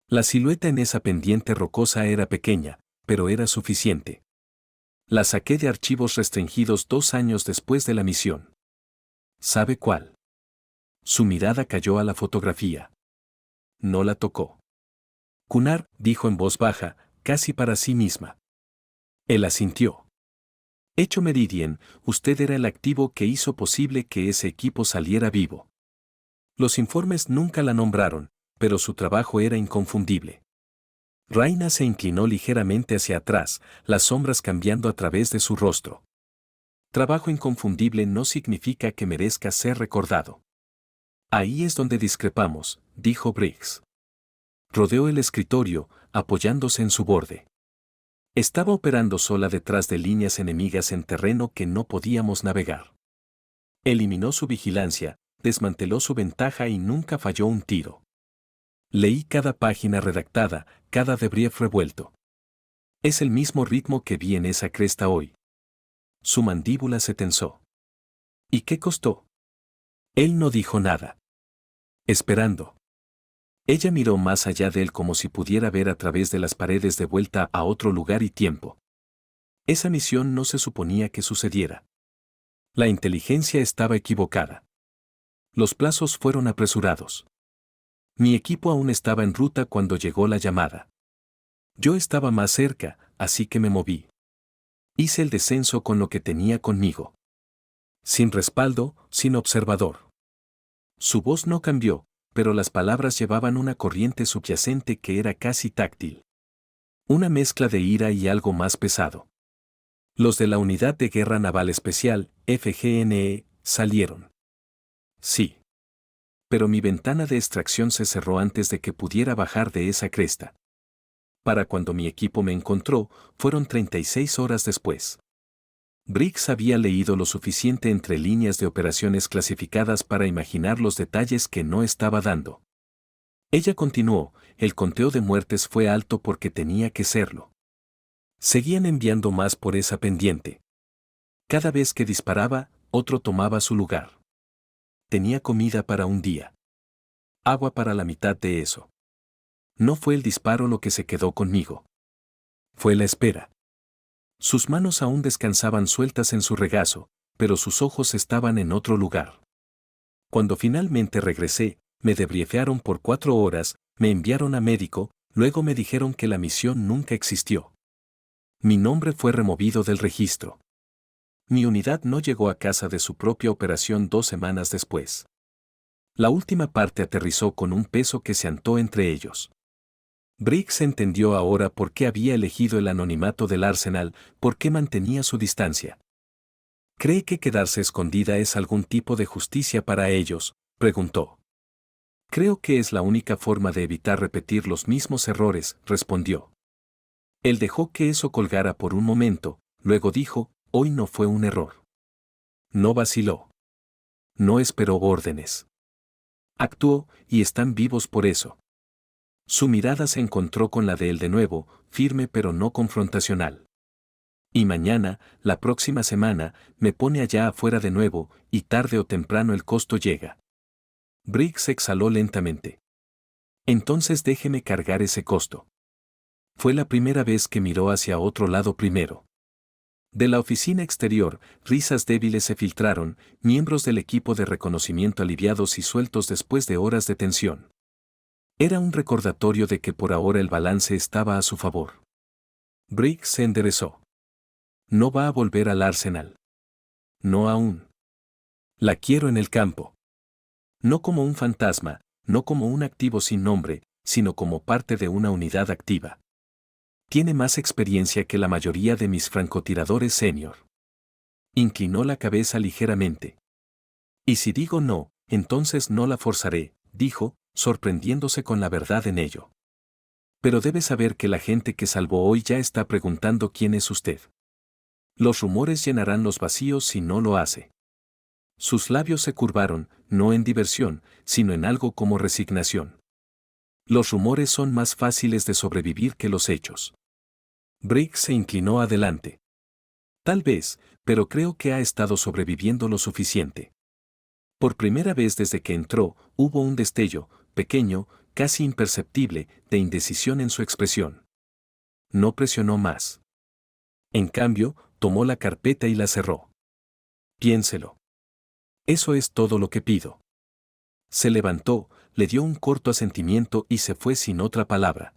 La silueta en esa pendiente rocosa era pequeña, pero era suficiente. La saqué de archivos restringidos 2 años después de la misión. ¿Sabe cuál? Su mirada cayó a la fotografía. No la tocó. «Cunard», dijo en voz baja, casi para sí misma. Él asintió. «Hecho Meridian, usted era el activo que hizo posible que ese equipo saliera vivo». Los informes nunca la nombraron, pero su trabajo era inconfundible. Raina se inclinó ligeramente hacia atrás, las sombras cambiando a través de su rostro. Trabajo inconfundible no significa que merezca ser recordado. Ahí es donde discrepamos, dijo Briggs. Rodeó el escritorio, apoyándose en su borde. Estaba operando sola detrás de líneas enemigas en terreno que no podíamos navegar. Eliminó su vigilancia, desmanteló su ventaja y nunca falló un tiro. Leí cada página redactada, cada debrief revuelto. Es el mismo ritmo que vi en esa cresta hoy. Su mandíbula se tensó. ¿Y qué costó? Él no dijo nada. Esperando. Ella miró más allá de él como si pudiera ver a través de las paredes de vuelta a otro lugar y tiempo. Esa misión no se suponía que sucediera. La inteligencia estaba equivocada. Los plazos fueron apresurados. Mi equipo aún estaba en ruta cuando llegó la llamada. Yo estaba más cerca, así que me moví. Hice el descenso con lo que tenía conmigo. Sin respaldo, sin observador. Su voz no cambió, pero las palabras llevaban una corriente subyacente que era casi táctil. Una mezcla de ira y algo más pesado. Los de la Unidad de Guerra Naval Especial, FGNE, salieron. Sí. Pero mi ventana de extracción se cerró antes de que pudiera bajar de esa cresta. Para cuando mi equipo me encontró, fueron 36 horas después. Briggs había leído lo suficiente entre líneas de operaciones clasificadas para imaginar los detalles que no estaba dando. Ella continuó, el conteo de muertes fue alto porque tenía que serlo. Seguían enviando más por esa pendiente. Cada vez que disparaba, otro tomaba su lugar. Tenía comida para un día. Agua para la mitad de eso. No fue el disparo lo que se quedó conmigo. Fue la espera. Sus manos aún descansaban sueltas en su regazo, pero sus ojos estaban en otro lugar. Cuando finalmente regresé, me debriefearon por 4 horas, me enviaron a médico, Luego me dijeron que la misión nunca existió. Mi nombre fue removido del registro. Mi unidad no llegó a casa de su propia operación 2 semanas después. La última parte aterrizó con un peso que se antó entre ellos. Briggs entendió ahora por qué había elegido el anonimato del Arsenal, por qué mantenía su distancia. ¿Cree que quedarse escondida es algún tipo de justicia para ellos?, preguntó. Creo que es la única forma de evitar repetir los mismos errores, respondió. Él dejó que eso colgara por un momento, luego dijo, hoy no fue un error. No vaciló. No esperó órdenes. Actuó, y están vivos por eso. Su mirada se encontró con la de él de nuevo, firme pero no confrontacional. Y mañana, la próxima semana, me pone allá afuera de nuevo, y tarde o temprano el costo llega. Briggs exhaló lentamente. Entonces déjeme cargar ese costo. Fue la primera vez que miró hacia otro lado primero. De la oficina exterior, risas débiles se filtraron, miembros del equipo de reconocimiento aliviados y sueltos después de horas de tensión. Era un recordatorio de que por ahora el balance estaba a su favor. Briggs se enderezó. No va a volver al Arsenal. No aún. La quiero en el campo. No como un fantasma, no como un activo sin nombre, sino como parte de una unidad activa. Tiene más experiencia que la mayoría de mis francotiradores senior. Inclinó la cabeza ligeramente. Y si digo no, entonces no la forzaré, dijo, sorprendiéndose con la verdad en ello. Pero debe saber que la gente que salvó hoy ya está preguntando quién es usted. Los rumores llenarán los vacíos si no lo hace. Sus labios se curvaron, no en diversión, sino en algo como resignación. Los rumores son más fáciles de sobrevivir que los hechos. Briggs se inclinó adelante. Tal vez, pero creo que ha estado sobreviviendo lo suficiente. Por primera vez desde que entró, hubo un destello, pequeño, casi imperceptible, de indecisión en su expresión. No presionó más. En cambio, tomó la carpeta y la cerró. Piénselo. Eso es todo lo que pido. Se levantó, le dio un corto asentimiento y se fue sin otra palabra.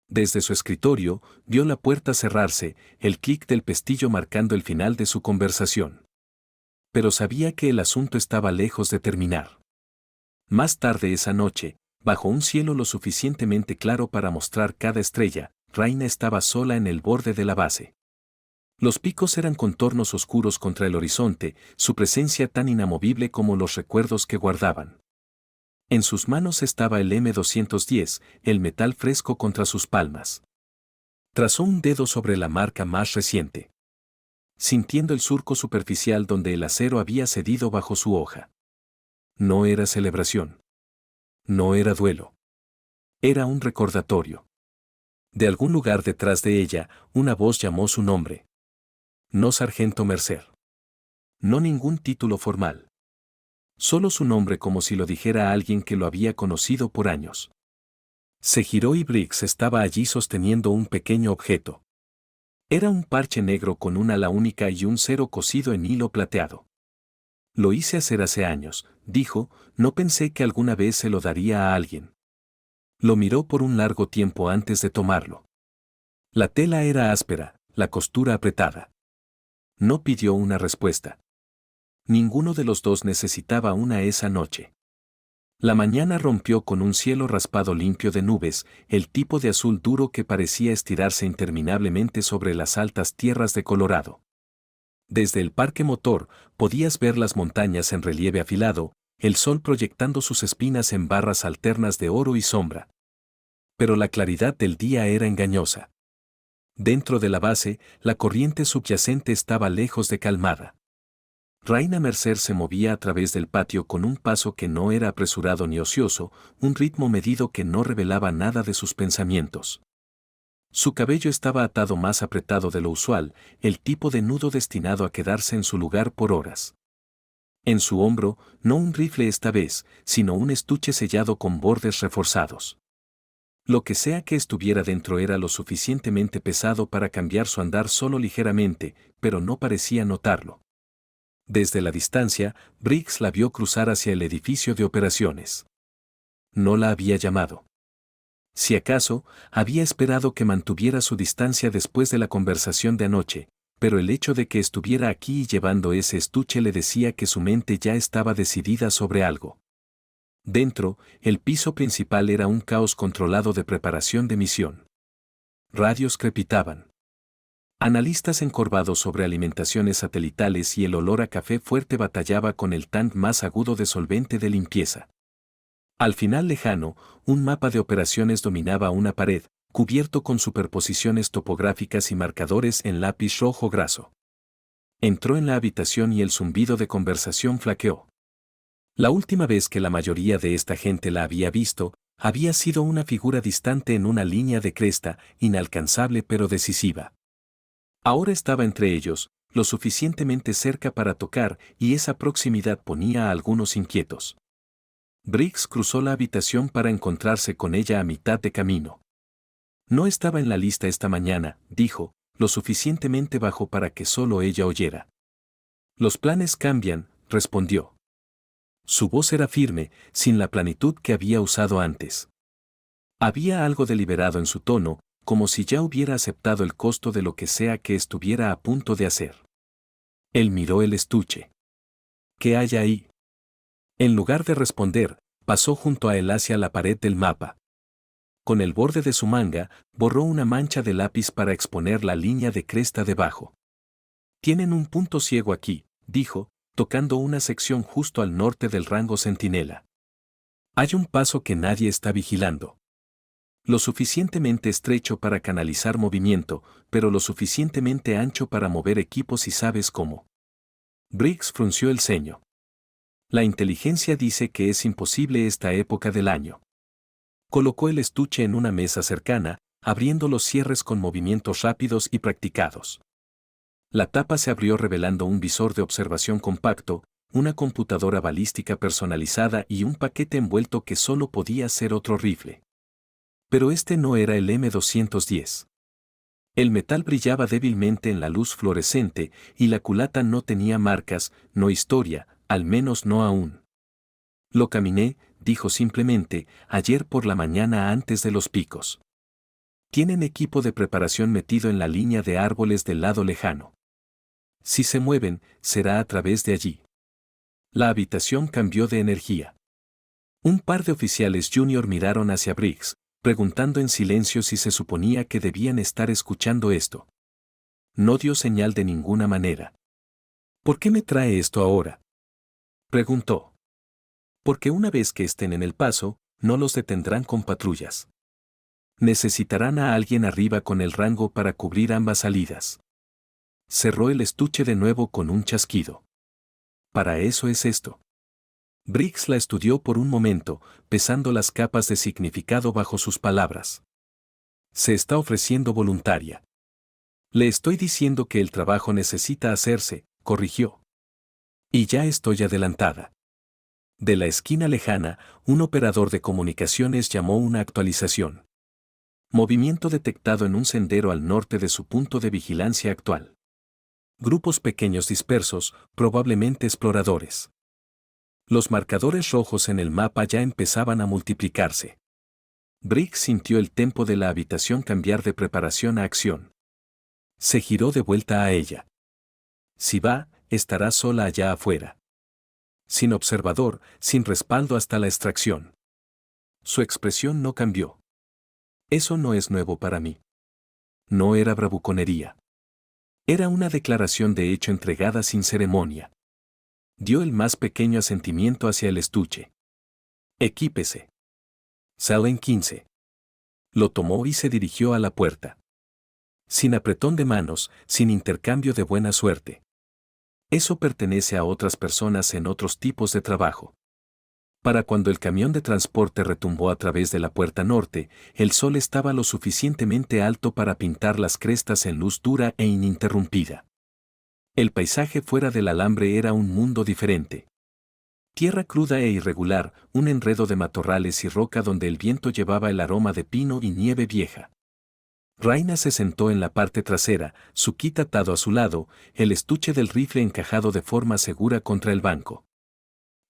Desde su escritorio, vio la puerta cerrarse, el clic del pestillo marcando el final de su conversación. Pero sabía que el asunto estaba lejos de terminar. Más tarde esa noche, bajo un cielo lo suficientemente claro para mostrar cada estrella, Raina estaba sola en el borde de la base. Los picos eran contornos oscuros contra el horizonte, su presencia tan inamovible como los recuerdos que guardaban. En sus manos estaba el M210, el metal fresco contra sus palmas. Trazó un dedo sobre la marca más reciente, sintiendo el surco superficial donde el acero había cedido bajo su hoja. No era celebración. No era duelo. Era un recordatorio. De algún lugar detrás de ella, una voz llamó su nombre. No Sargento Mercer. No ningún título formal. Solo su nombre como si lo dijera alguien que lo había conocido por años. Se giró y Briggs estaba allí sosteniendo un pequeño objeto. Era un parche negro con una ala única y un cero cosido en hilo plateado. Lo hice hacer hace años, dijo, no pensé que alguna vez se lo daría a alguien. Lo miró por un largo tiempo antes de tomarlo. La tela era áspera, la costura apretada. No pidió una respuesta. Ninguno de los dos necesitaba una esa noche. La mañana rompió con un cielo raspado limpio de nubes, el tipo de azul duro que parecía estirarse interminablemente sobre las altas tierras de Colorado. Desde el parque motor, podías ver las montañas en relieve afilado, el sol proyectando sus espinas en barras alternas de oro y sombra. Pero la claridad del día era engañosa. Dentro de la base, la corriente subyacente estaba lejos de calmada. Raina Mercer se movía a través del patio con un paso que no era apresurado ni ocioso, un ritmo medido que no revelaba nada de sus pensamientos. Su cabello estaba atado más apretado de lo usual, el tipo de nudo destinado a quedarse en su lugar por horas. En su hombro, no un rifle esta vez, sino un estuche sellado con bordes reforzados. Lo que sea que estuviera dentro era lo suficientemente pesado para cambiar su andar solo ligeramente, pero no parecía notarlo. Desde la distancia, Briggs la vio cruzar hacia el edificio de operaciones. No la había llamado. Si acaso, había esperado que mantuviera su distancia después de la conversación de anoche, pero el hecho de que estuviera aquí y llevando ese estuche le decía que su mente ya estaba decidida sobre algo. Dentro, el piso principal era un caos controlado de preparación de misión. Radios crepitaban. Analistas encorvados sobre alimentaciones satelitales y el olor a café fuerte batallaba con el tank más agudo de solvente de limpieza. Al final lejano, un mapa de operaciones dominaba una pared, cubierto con superposiciones topográficas y marcadores en lápiz rojo graso. Entró en la habitación y el zumbido de conversación flaqueó. La última vez que la mayoría de esta gente la había visto, había sido una figura distante en una línea de cresta, inalcanzable pero decisiva. Ahora estaba entre ellos, lo suficientemente cerca para tocar, y esa proximidad ponía a algunos inquietos. Briggs cruzó la habitación para encontrarse con ella a mitad de camino. No estaba en la lista esta mañana, dijo, lo suficientemente bajo para que solo ella oyera. Los planes cambian, respondió. Su voz era firme, sin la planitud que había usado antes. Había algo deliberado en su tono, como si ya hubiera aceptado el costo de lo que sea que estuviera a punto de hacer. Él miró el estuche. ¿Qué hay ahí? En lugar de responder, pasó junto a él hacia la pared del mapa. Con el borde de su manga, borró una mancha de lápiz para exponer la línea de cresta debajo. Tienen un punto ciego aquí, dijo, tocando una sección justo al norte del rango centinela. Hay un paso que nadie está vigilando. Lo suficientemente estrecho para canalizar movimiento, pero lo suficientemente ancho para mover equipos si sabes cómo. Briggs frunció el ceño. La inteligencia dice que es imposible esta época del año. Colocó el estuche en una mesa cercana, abriendo los cierres con movimientos rápidos y practicados. La tapa se abrió revelando un visor de observación compacto, una computadora balística personalizada y un paquete envuelto que solo podía ser otro rifle. Pero este no era el M210. El metal brillaba débilmente en la luz fluorescente y la culata no tenía marcas, no historia, al menos no aún. Lo caminé, dijo simplemente, ayer por la mañana antes de los picos. Tienen equipo de preparación metido en la línea de árboles del lado lejano. Si se mueven, será a través de allí. La habitación cambió de energía. Un par de oficiales junior miraron hacia Briggs, preguntando en silencio si se suponía que debían estar escuchando esto. No dio señal de ninguna manera. ¿Por qué me trae esto ahora?, preguntó. Porque una vez que estén en el paso, no los detendrán con patrullas. Necesitarán a alguien arriba con el rango para cubrir ambas salidas. Cerró el estuche de nuevo con un chasquido. Para eso es esto. Briggs la estudió por un momento, pesando las capas de significado bajo sus palabras. Se está ofreciendo voluntaria. Le estoy diciendo que el trabajo necesita hacerse, corrigió. Y ya estoy adelantada. De la esquina lejana, un operador de comunicaciones llamó una actualización. Movimiento detectado en un sendero al norte de su punto de vigilancia actual. Grupos pequeños dispersos, probablemente exploradores. Los marcadores rojos en el mapa ya empezaban a multiplicarse. Briggs sintió el tempo de la habitación cambiar de preparación a acción. Se giró de vuelta a ella. Si va, estará sola allá afuera. Sin observador, sin respaldo hasta la extracción. Su expresión no cambió. Eso no es nuevo para mí. No era bravuconería. Era una declaración de hecho entregada sin ceremonia. Dio el más pequeño asentimiento hacia el estuche. Equípese. Salen 15. Lo tomó y se dirigió a la puerta. Sin apretón de manos, sin intercambio de buena suerte. Eso pertenece a otras personas en otros tipos de trabajo. Para cuando el camión de transporte retumbó a través de la puerta norte, el sol estaba lo suficientemente alto para pintar las crestas en luz dura e ininterrumpida. El paisaje fuera del alambre era un mundo diferente. Tierra cruda e irregular, un enredo de matorrales y roca donde el viento llevaba el aroma de pino y nieve vieja. Raina se sentó en la parte trasera, su kit atado a su lado, el estuche del rifle encajado de forma segura contra el banco.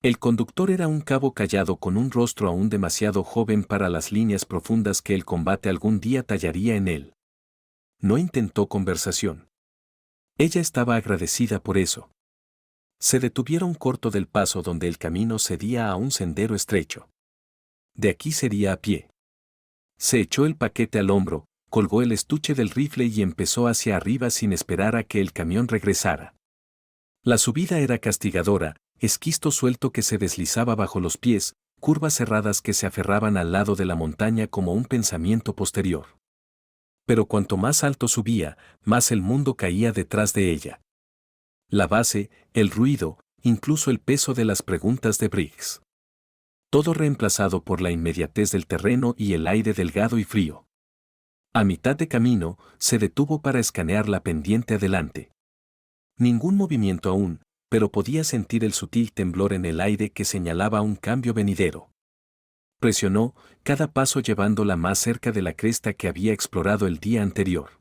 El conductor era un cabo callado con un rostro aún demasiado joven para las líneas profundas que el combate algún día tallaría en él. No intentó conversación. Ella estaba agradecida por eso. Se detuvieron corto del paso donde el camino cedía a un sendero estrecho. De aquí sería a pie. Se echó el paquete al hombro, colgó el estuche del rifle y empezó hacia arriba sin esperar a que el camión regresara. La subida era castigadora, esquisto suelto que se deslizaba bajo los pies, curvas cerradas que se aferraban al lado de la montaña como un pensamiento posterior. Pero cuanto más alto subía, más el mundo caía detrás de ella. La base, el ruido, incluso el peso de las preguntas de Briggs. Todo reemplazado por la inmediatez del terreno y el aire delgado y frío. A mitad de camino, se detuvo para escanear la pendiente adelante. Ningún movimiento aún, pero podía sentir el sutil temblor en el aire que señalaba un cambio venidero. Presionó, cada paso llevándola más cerca de la cresta que había explorado el día anterior.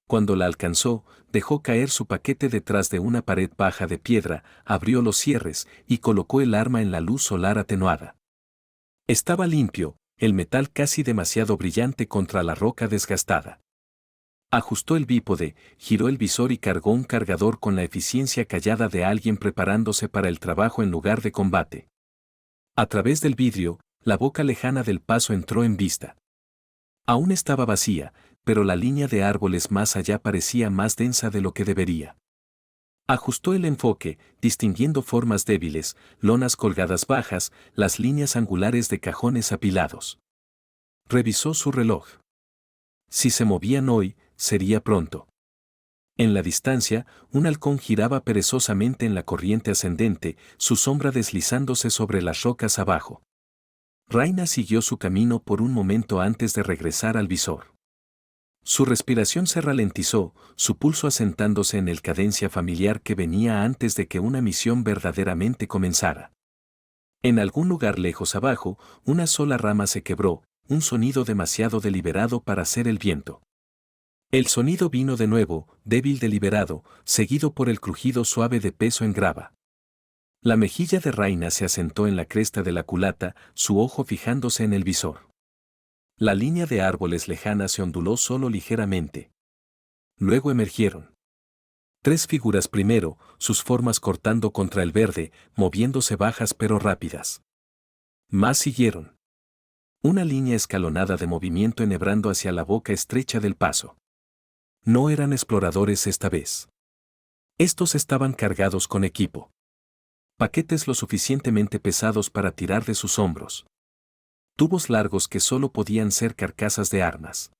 Cuando la alcanzó, dejó caer su paquete detrás de una pared baja de piedra, abrió los cierres y colocó el arma en la luz solar atenuada. Estaba limpio, el metal casi demasiado brillante contra la roca desgastada. Ajustó el bípode, giró el visor y cargó un cargador con la eficiencia callada de alguien preparándose para el trabajo en lugar de combate. A través del vidrio, la boca lejana del paso entró en vista. Aún estaba vacía, pero la línea de árboles más allá parecía más densa de lo que debería. Ajustó el enfoque, distinguiendo formas débiles, lonas colgadas bajas, las líneas angulares de cajones apilados. Revisó su reloj. Si se movían hoy, sería pronto. En la distancia, un halcón giraba perezosamente en la corriente ascendente, su sombra deslizándose sobre las rocas abajo. Raina siguió su camino por un momento antes de regresar al visor. Su respiración se ralentizó, su pulso asentándose en el cadencia familiar que venía antes de que una misión verdaderamente comenzara. En algún lugar lejos abajo, una sola rama se quebró, un sonido demasiado deliberado para ser el viento. El sonido vino de nuevo, débil deliberado, seguido por el crujido suave de peso en grava. La mejilla de Raina se asentó en la cresta de la culata, su ojo fijándose en el visor. La línea de árboles lejanas se onduló solo ligeramente. Luego emergieron 3 figuras primero, sus formas cortando contra el verde, moviéndose bajas pero rápidas. Más siguieron. Una línea escalonada de movimiento enhebrando hacia la boca estrecha del paso. No eran exploradores esta vez. Estos estaban cargados con equipo. Paquetes lo suficientemente pesados para tirar de sus hombros. Tubos largos que solo podían ser carcasas de armas.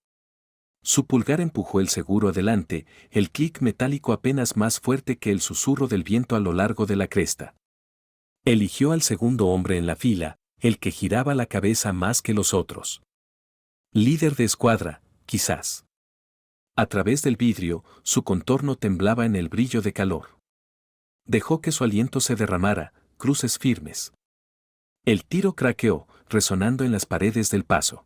Su pulgar empujó el seguro adelante, el clic metálico apenas más fuerte que el susurro del viento a lo largo de la cresta. Eligió al segundo hombre en la fila, el que giraba la cabeza más que los otros. Líder de escuadra, quizás. A través del vidrio, su contorno temblaba en el brillo de calor. Dejó que su aliento se derramara, cruces firmes. El tiro craqueó, resonando en las paredes del paso.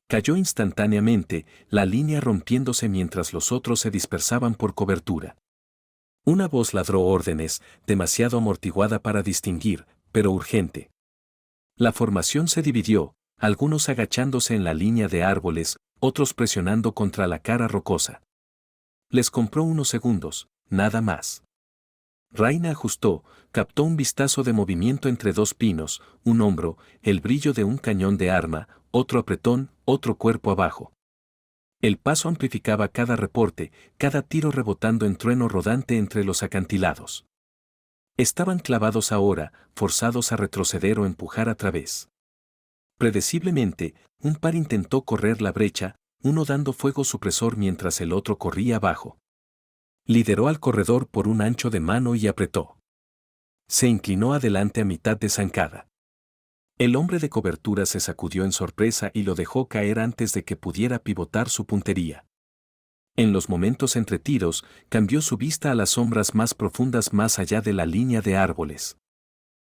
Cayó instantáneamente, la línea rompiéndose mientras los otros se dispersaban por cobertura. Una voz ladró órdenes, demasiado amortiguada para distinguir, pero urgente. La formación se dividió, algunos agachándose en la línea de árboles, otros presionando contra la cara rocosa. Les compró unos segundos, nada más. Raina ajustó, captó un vistazo de movimiento entre 2 pinos, un hombro, el brillo de un cañón de arma, otro apretón, otro cuerpo abajo. El paso amplificaba cada reporte, cada tiro rebotando en trueno rodante entre los acantilados. Estaban clavados ahora, forzados a retroceder o empujar a través. Predeciblemente, un par intentó correr la brecha, uno dando fuego supresor mientras el otro corría abajo. Lideró al corredor por un ancho de mano y apretó. Se inclinó adelante a mitad de zancada. El hombre de cobertura se sacudió en sorpresa y lo dejó caer antes de que pudiera pivotar su puntería. En los momentos entre tiros, cambió su vista a las sombras más profundas más allá de la línea de árboles.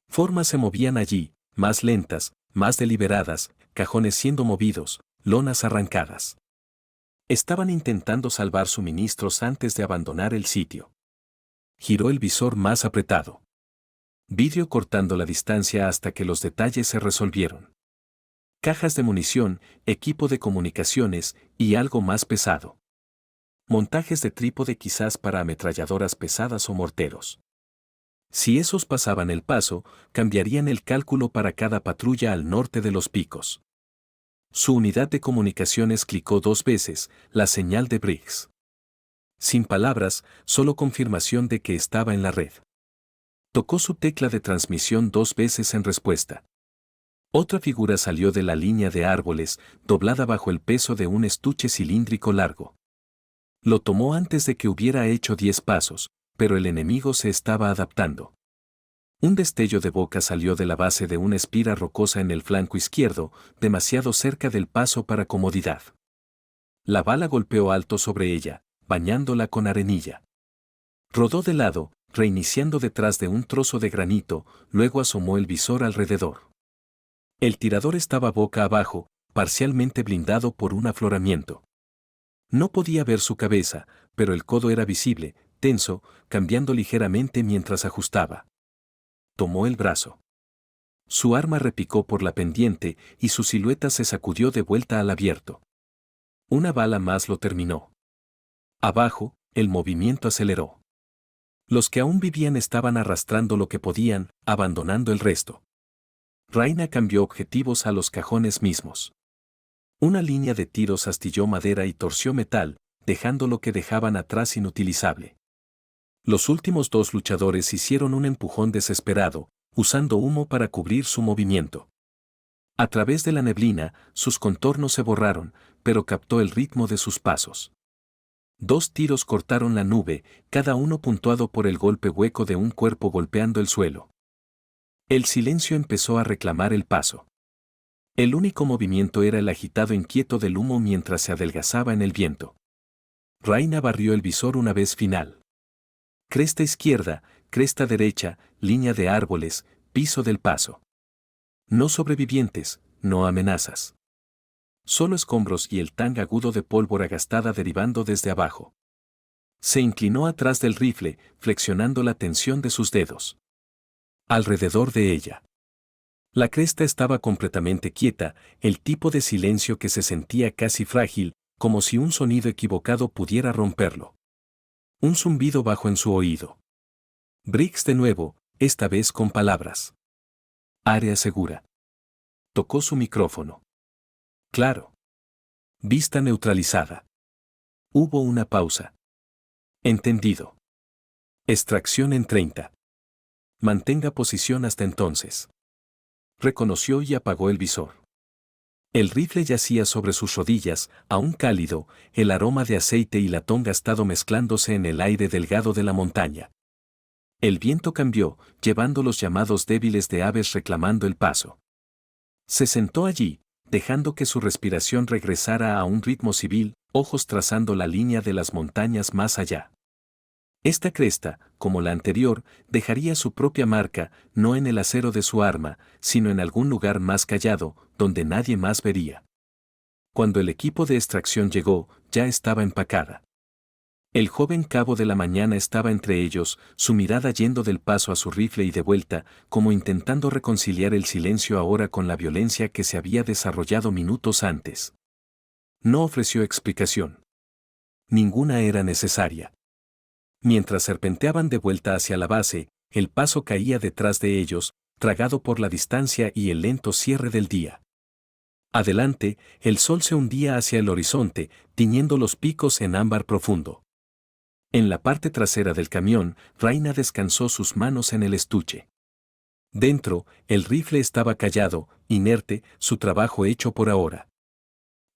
Formas se movían allí, más lentas, más deliberadas, cajones siendo movidos, lonas arrancadas. Estaban intentando salvar suministros antes de abandonar el sitio. Giró el visor más apretado. Vidrio cortando la distancia hasta que los detalles se resolvieron. Cajas de munición, equipo de comunicaciones y algo más pesado. Montajes de trípode quizás para ametralladoras pesadas o morteros. Si esos pasaban el paso, cambiarían el cálculo para cada patrulla al norte de los picos. Su unidad de comunicaciones clicó 2 veces, la señal de Briggs. Sin palabras, solo confirmación de que estaba en la red. Tocó su tecla de transmisión 2 veces en respuesta. Otra figura salió de la línea de árboles, doblada bajo el peso de un estuche cilíndrico largo. Lo tomó antes de que hubiera hecho 10 pasos, pero el enemigo se estaba adaptando. Un destello de boca salió de la base de una espira rocosa en el flanco izquierdo, demasiado cerca del paso para comodidad. La bala golpeó alto sobre ella, bañándola con arenilla. Rodó de lado, reiniciando detrás de un trozo de granito, luego asomó el visor alrededor. El tirador estaba boca abajo, parcialmente blindado por un afloramiento. No podía ver su cabeza, pero el codo era visible, tenso, cambiando ligeramente mientras ajustaba. Tomó el brazo. Su arma repicó por la pendiente y su silueta se sacudió de vuelta al abierto. Una bala más lo terminó. Abajo, el movimiento aceleró. Los que aún vivían estaban arrastrando lo que podían, abandonando el resto. Rayna cambió objetivos a los cajones mismos. Una línea de tiros astilló madera y torció metal, dejando lo que dejaban atrás inutilizable. Los últimos 2 luchadores hicieron un empujón desesperado, usando humo para cubrir su movimiento. A través de la neblina, sus contornos se borraron, pero captó el ritmo de sus pasos. 2 tiros cortaron la nube, cada uno puntuado por el golpe hueco de un cuerpo golpeando el suelo. El silencio empezó a reclamar el paso. El único movimiento era el agitado inquieto del humo mientras se adelgazaba en el viento. Rayna barrió el visor una vez final. Cresta izquierda, cresta derecha, línea de árboles, piso del paso. No sobrevivientes, no amenazas. Solo escombros y el tan agudo de pólvora gastada derivando desde abajo. Se inclinó atrás del rifle, flexionando la tensión de sus dedos. Alrededor de ella. La cresta estaba completamente quieta, el tipo de silencio que se sentía casi frágil, como si un sonido equivocado pudiera romperlo. Un zumbido bajo en su oído. Briggs de nuevo, esta vez con palabras. Área segura. Tocó su micrófono. Claro. Vista neutralizada. Hubo una pausa. Entendido. Extracción en 30. Mantenga posición hasta entonces. Reconoció y apagó el visor. El rifle yacía sobre sus rodillas, aún cálido, el aroma de aceite y latón gastado mezclándose en el aire delgado de la montaña. El viento cambió, llevando los llamados débiles de aves reclamando el paso. Se sentó allí, dejando que su respiración regresara a un ritmo civil, ojos trazando la línea de las montañas más allá. Esta cresta, como la anterior, dejaría su propia marca, no en el acero de su arma, sino en algún lugar más callado, donde nadie más vería. Cuando el equipo de extracción llegó, ya estaba empacada. El joven cabo de la mañana estaba entre ellos, su mirada yendo del paso a su rifle y de vuelta, como intentando reconciliar el silencio ahora con la violencia que se había desarrollado minutos antes. No ofreció explicación. Ninguna era necesaria. Mientras serpenteaban de vuelta hacia la base, el paso caía detrás de ellos, tragado por la distancia y el lento cierre del día. Adelante, el sol se hundía hacia el horizonte, tiñendo los picos en ámbar profundo. En la parte trasera del camión, Rayna descansó sus manos en el estuche. Dentro, el rifle estaba callado, inerte, su trabajo hecho por ahora.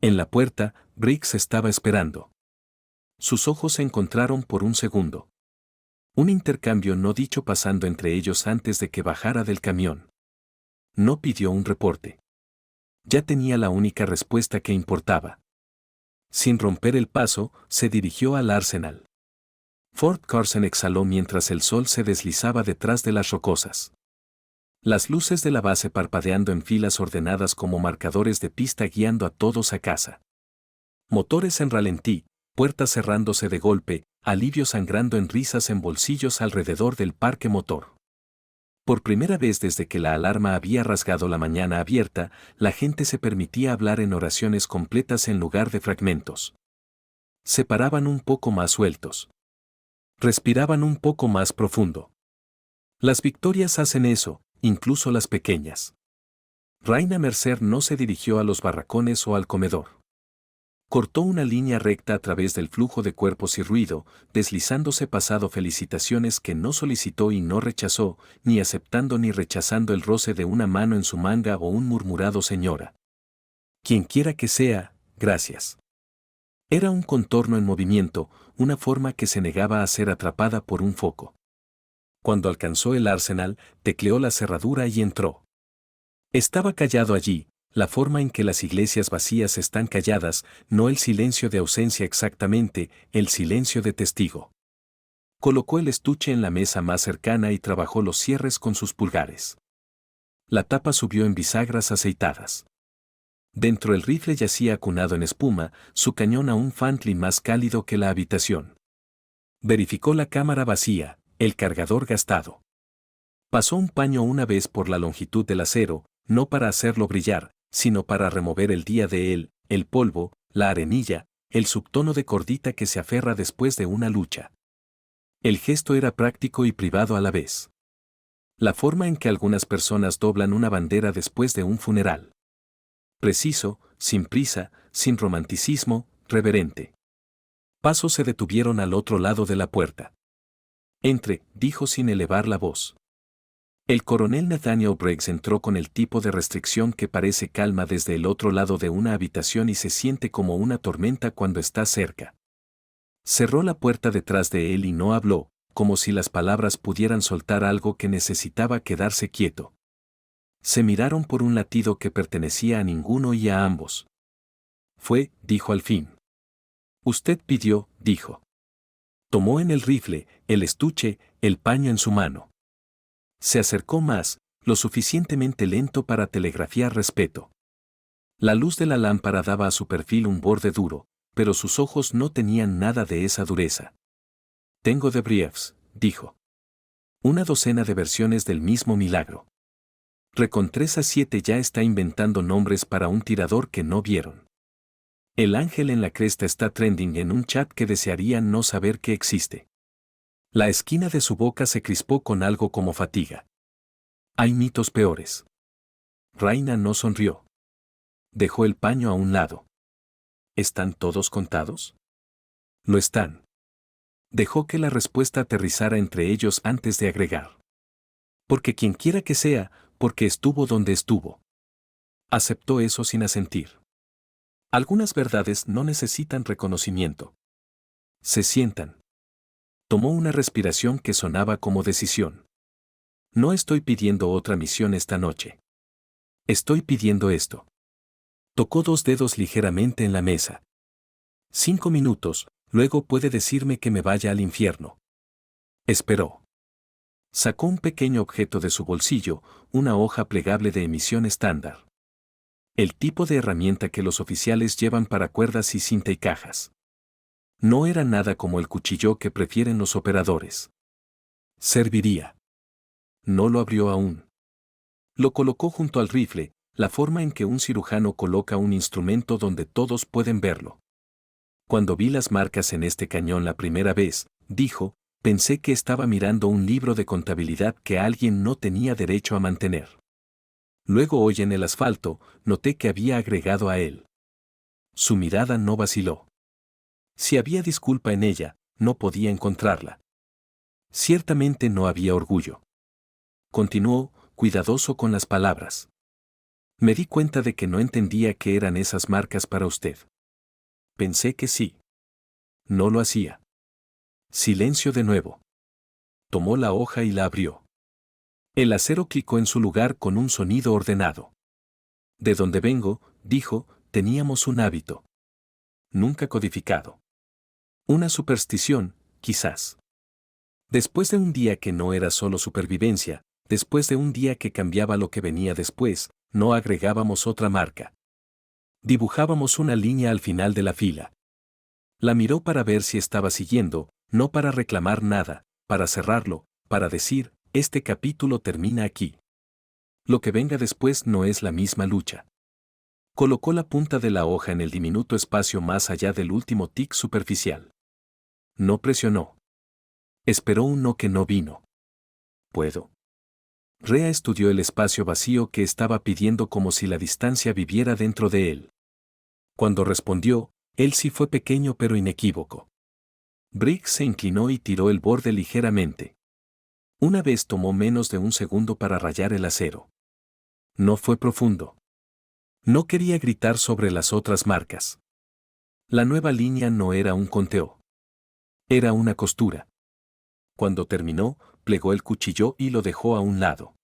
En la puerta, Briggs estaba esperando. Sus ojos se encontraron por un segundo. Un intercambio no dicho pasando entre ellos antes de que bajara del camión. No pidió un reporte. Ya tenía la única respuesta que importaba. Sin romper el paso, se dirigió al arsenal. Fort Carson exhaló mientras el sol se deslizaba detrás de las rocosas. Las luces de la base parpadeando en filas ordenadas como marcadores de pista guiando a todos a casa. Motores en ralentí, puertas cerrándose de golpe, alivio sangrando en risas en bolsillos alrededor del parque motor. Por primera vez desde que la alarma había rasgado la mañana abierta, la gente se permitía hablar en oraciones completas en lugar de fragmentos. Se paraban un poco más sueltos. Respiraban un poco más profundo. Las victorias hacen eso, incluso las pequeñas. Raina Mercer no se dirigió a los barracones o al comedor. Cortó una línea recta a través del flujo de cuerpos y ruido, deslizándose pasado felicitaciones que no solicitó y no rechazó, ni aceptando ni rechazando el roce de una mano en su manga o un murmurado señora. Quienquiera que sea, gracias. Era un contorno en movimiento, una forma que se negaba a ser atrapada por un foco. Cuando alcanzó el arsenal, tecleó la cerradura y entró. Estaba callado allí, la forma en que las iglesias vacías están calladas, no el silencio de ausencia exactamente, el silencio de testigo. Colocó el estuche en la mesa más cercana y trabajó los cierres con sus pulgares. La tapa subió en bisagras aceitadas. Dentro el rifle yacía acunado en espuma, su cañón aún Fantly más cálido que la habitación. Verificó la cámara vacía, el cargador gastado. Pasó un paño una vez por la longitud del acero, no para hacerlo brillar, sino para remover el día de él, el polvo, la arenilla, el subtono de cordita que se aferra después de una lucha. El gesto era práctico y privado a la vez. La forma en que algunas personas doblan una bandera después de un funeral. Preciso, sin prisa, sin romanticismo, reverente. Pasos se detuvieron al otro lado de la puerta. Entre, dijo sin elevar la voz. El coronel Nathaniel Briggs entró con el tipo de restricción que parece calma desde el otro lado de una habitación y se siente como una tormenta cuando está cerca. Cerró la puerta detrás de él y no habló, como si las palabras pudieran soltar algo que necesitaba quedarse quieto. Se miraron por un latido que pertenecía a ninguno y a ambos. Dijo al fin. Usted pidió, dijo. Tomó en el rifle, el estuche, el paño en su mano. Se acercó más, lo suficientemente lento para telegrafiar respeto. La luz de la lámpara daba a su perfil un borde duro, pero sus ojos no tenían nada de esa dureza. Tengo de briefs, dijo. Una docena de versiones del mismo milagro. Recontresa 7 ya está inventando nombres para un tirador que no vieron. El ángel en la cresta está trending en un chat que desearían no saber que existe. La esquina de su boca se crispó con algo como fatiga. Hay mitos peores. Raina no sonrió. Dejó el paño a un lado. ¿Están todos contados? Lo están. Dejó que la respuesta aterrizara entre ellos antes de agregar. Porque quienquiera que sea, porque estuvo donde estuvo. Aceptó eso sin asentir. Algunas verdades no necesitan reconocimiento. Se sientan. Tomó una respiración que sonaba como decisión. No estoy pidiendo otra misión esta noche. Estoy pidiendo esto. Tocó 2 dedos ligeramente en la mesa. 5 minutos, luego puede decirme que me vaya al infierno. Esperó. Sacó un pequeño objeto de su bolsillo, una hoja plegable de emisión estándar. El tipo de herramienta que los oficiales llevan para cuerdas y cinta y cajas. No era nada como el cuchillo que prefieren los operadores. Serviría. No lo abrió aún. Lo colocó junto al rifle, la forma en que un cirujano coloca un instrumento donde todos pueden verlo. Cuando vi las marcas en este cañón la primera vez, dijo, pensé que estaba mirando un libro de contabilidad que alguien no tenía derecho a mantener. Luego hoy en el asfalto, noté que había agregado a él. Su mirada no vaciló. Si había disculpa en ella, no podía encontrarla. Ciertamente no había orgullo. Continuó, cuidadoso con las palabras. Me di cuenta de que no entendía qué eran esas marcas para usted. Pensé que sí. No lo hacía. Silencio de nuevo. Tomó la hoja y la abrió. El acero clicó en su lugar con un sonido ordenado. De donde vengo, dijo, teníamos un hábito. Nunca codificado. Una superstición, quizás. Después de un día que no era solo supervivencia, después de un día que cambiaba lo que venía después, no agregábamos otra marca. Dibujábamos una línea al final de la fila. La miró para ver si estaba siguiendo, no para reclamar nada, para cerrarlo, para decir, Este capítulo termina aquí. Lo que venga después no es la misma lucha. Colocó la punta de la hoja en el diminuto espacio más allá del último tic superficial. No presionó. Esperó un no que no vino. ¿Puedo? Rhea estudió el espacio vacío que estaba pidiendo como si la distancia viviera dentro de él. Cuando respondió, él sí fue pequeño pero inequívoco. Briggs se inclinó y tiró el borde ligeramente. Una vez tomó menos de un segundo para rayar el acero. No fue profundo. No quería gritar sobre las otras marcas. La nueva línea no era un conteo. Era una costura. Cuando terminó, plegó el cuchillo y lo dejó a un lado.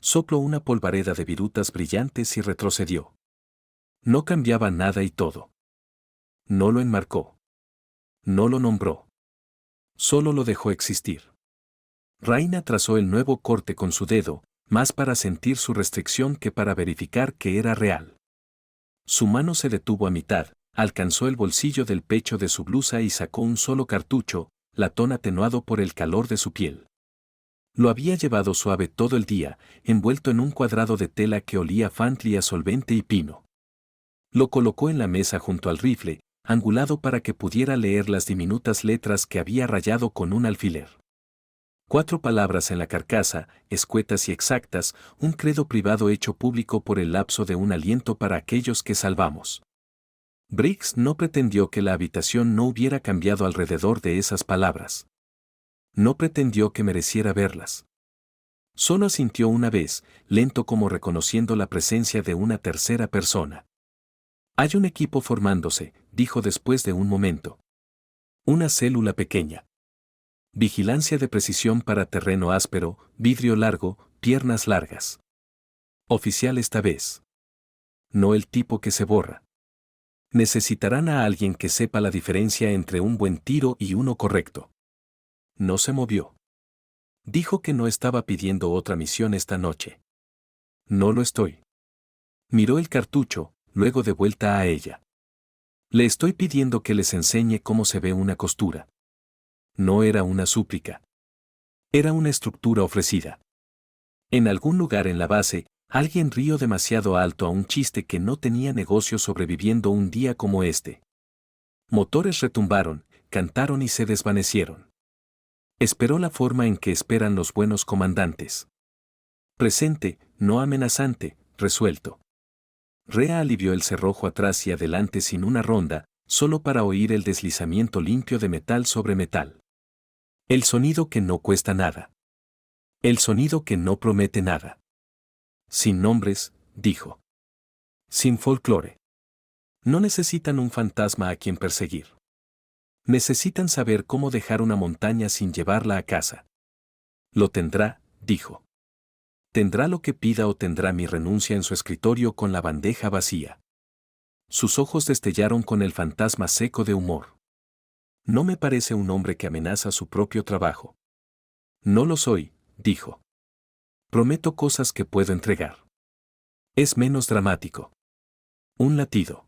Sopló una polvareda de virutas brillantes y retrocedió. No cambiaba nada y todo. No lo enmarcó. No lo nombró. Solo lo dejó existir. Raina trazó el nuevo corte con su dedo, más para sentir su restricción que para verificar que era real. Su mano se detuvo a mitad, alcanzó el bolsillo del pecho de su blusa y sacó un solo cartucho, latón atenuado por el calor de su piel. Lo había llevado suave todo el día, envuelto en un cuadrado de tela que olía Fantly a solvente y pino. Lo colocó en la mesa junto al rifle, angulado para que pudiera leer las diminutas letras que había rayado con un alfiler. 4 palabras en la carcasa, escuetas y exactas, un credo privado hecho público por el lapso de un aliento para aquellos que salvamos. Briggs no pretendió que la habitación no hubiera cambiado alrededor de esas palabras. No pretendió que mereciera verlas. Solo asintió una vez, lento como reconociendo la presencia de una tercera persona. Hay un equipo formándose, dijo después de un momento. Una célula pequeña. Vigilancia de precisión para terreno áspero, vidrio largo, piernas largas. Oficial esta vez. No el tipo que se borra. Necesitarán a alguien que sepa la diferencia entre un buen tiro y uno correcto. No se movió. Dijo que no estaba pidiendo otra misión esta noche. No lo estoy. Miró el cartucho, luego de vuelta a ella. Le estoy pidiendo que les enseñe cómo se ve una costura. No era una súplica. Era una estructura ofrecida. En algún lugar en la base, alguien rió demasiado alto a un chiste que no tenía negocio sobreviviendo un día como este. Motores retumbaron, cantaron y se desvanecieron. Esperó la forma en que esperan los buenos comandantes. Presente, no amenazante, resuelto. Rhea alivió el cerrojo atrás y adelante sin una ronda, solo para oír el deslizamiento limpio de metal sobre metal. El sonido que no cuesta nada. El sonido que no promete nada. Sin nombres, dijo. Sin folclore. No necesitan un fantasma a quien perseguir. Necesitan saber cómo dejar una montaña sin llevarla a casa. Lo tendrá, dijo. Tendrá lo que pida o tendrá mi renuncia en su escritorio con la bandeja vacía. Sus ojos destellaron con el fantasma seco de humor. No me parece un hombre que amenaza su propio trabajo. No lo soy, dijo. Prometo cosas que puedo entregar. Es menos dramático. Un latido.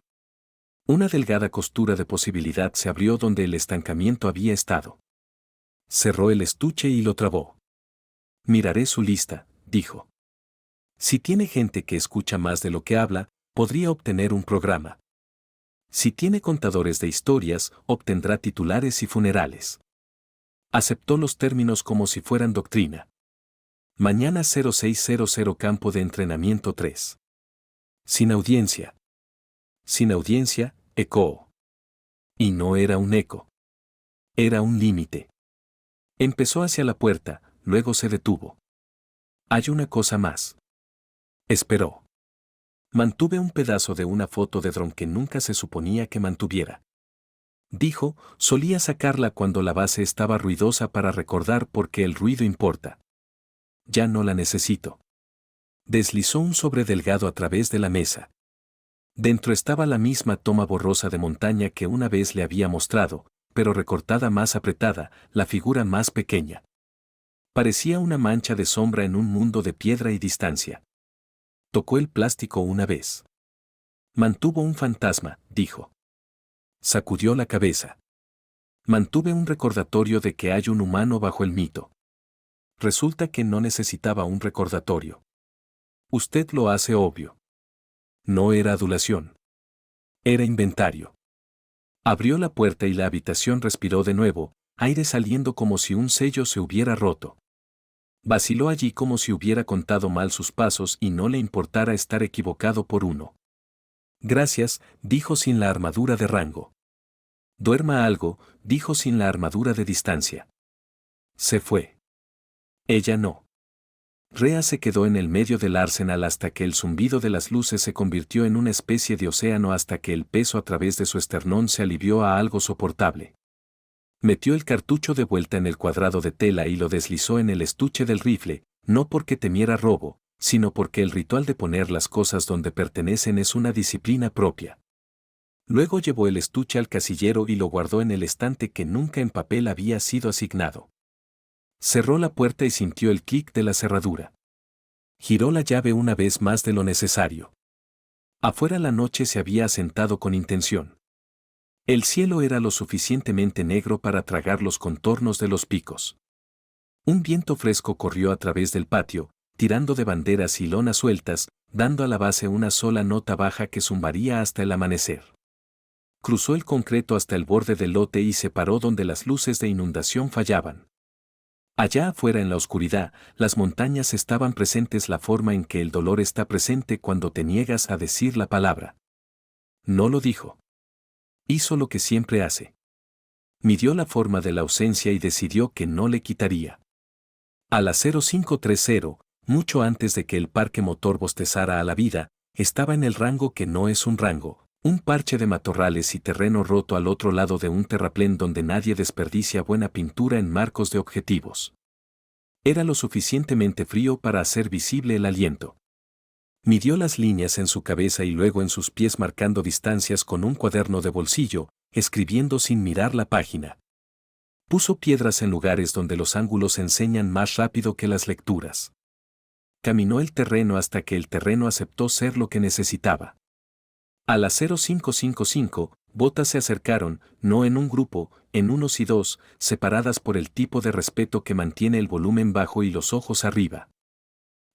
Una delgada costura de posibilidad se abrió donde el estancamiento había estado. Cerró el estuche y lo trabó. Miraré su lista, dijo. Si tiene gente que escucha más de lo que habla, podría obtener un programa. Si tiene contadores de historias, obtendrá titulares y funerales. Aceptó los términos como si fueran doctrina. Mañana 0600 Campo de Entrenamiento 3. Sin audiencia. Sin audiencia, ecoó. Y no era un eco. Era un límite. Empezó hacia la puerta, luego se detuvo. Hay una cosa más. Esperó. Mantuve un pedazo de una foto de dron que nunca se suponía que mantuviera. Dijo, solía sacarla cuando la base estaba ruidosa para recordar por qué el ruido importa. Ya no la necesito. Deslizó un sobre delgado a través de la mesa. Dentro estaba la misma toma borrosa de montaña que una vez le había mostrado, pero recortada más apretada, la figura más pequeña. Parecía una mancha de sombra en un mundo de piedra y distancia. Tocó el plástico una vez. Mantuvo un fantasma, dijo. Sacudió la cabeza. Mantuve un recordatorio de que hay un humano bajo el mito. Resulta que no necesitaba un recordatorio. Usted lo hace obvio. No era adulación. Era inventario. Abrió la puerta y la habitación respiró de nuevo, aire saliendo como si un sello se hubiera roto. Vaciló allí como si hubiera contado mal sus pasos y no le importara estar equivocado por uno. Gracias, dijo sin la armadura de rango. Duerma algo, dijo sin la armadura de distancia. Se fue. Ella no. Rhea se quedó en el medio del arsenal hasta que el zumbido de las luces se convirtió en una especie de océano hasta que el peso a través de su esternón se alivió a algo soportable. Metió el cartucho de vuelta en el cuadrado de tela y lo deslizó en el estuche del rifle, no porque temiera robo, sino porque el ritual de poner las cosas donde pertenecen es una disciplina propia. Luego llevó el estuche al casillero y lo guardó en el estante que nunca en papel había sido asignado. Cerró la puerta y sintió el clic de la cerradura. Giró la llave una vez más de lo necesario. Afuera la noche se había asentado con intención. El cielo era lo suficientemente negro para tragar los contornos de los picos. Un viento fresco corrió a través del patio, tirando de banderas y lonas sueltas, dando a la base una sola nota baja que zumbaría hasta el amanecer. Cruzó el concreto hasta el borde del lote y se paró donde las luces de inundación fallaban. Allá afuera en la oscuridad, las montañas estaban presentes la forma en que el dolor está presente cuando te niegas a decir la palabra. No lo dijo. Hizo lo que siempre hace. Midió la forma de la ausencia y decidió que no le quitaría. A las 0530, mucho antes de que el parque motor bostezara a la vida, estaba en el rango que no es un rango, un parche de matorrales y terreno roto al otro lado de un terraplén donde nadie desperdicia buena pintura en marcos de objetivos. Era lo suficientemente frío para hacer visible el aliento. Midió las líneas en su cabeza y luego en sus pies marcando distancias con un cuaderno de bolsillo, escribiendo sin mirar la página. Puso piedras en lugares donde los ángulos enseñan más rápido que las lecturas. Caminó el terreno hasta que el terreno aceptó ser lo que necesitaba. A las 0555, botas se acercaron, no en un grupo, en unos y dos, separadas por el tipo de respeto que mantiene el volumen bajo y los ojos arriba.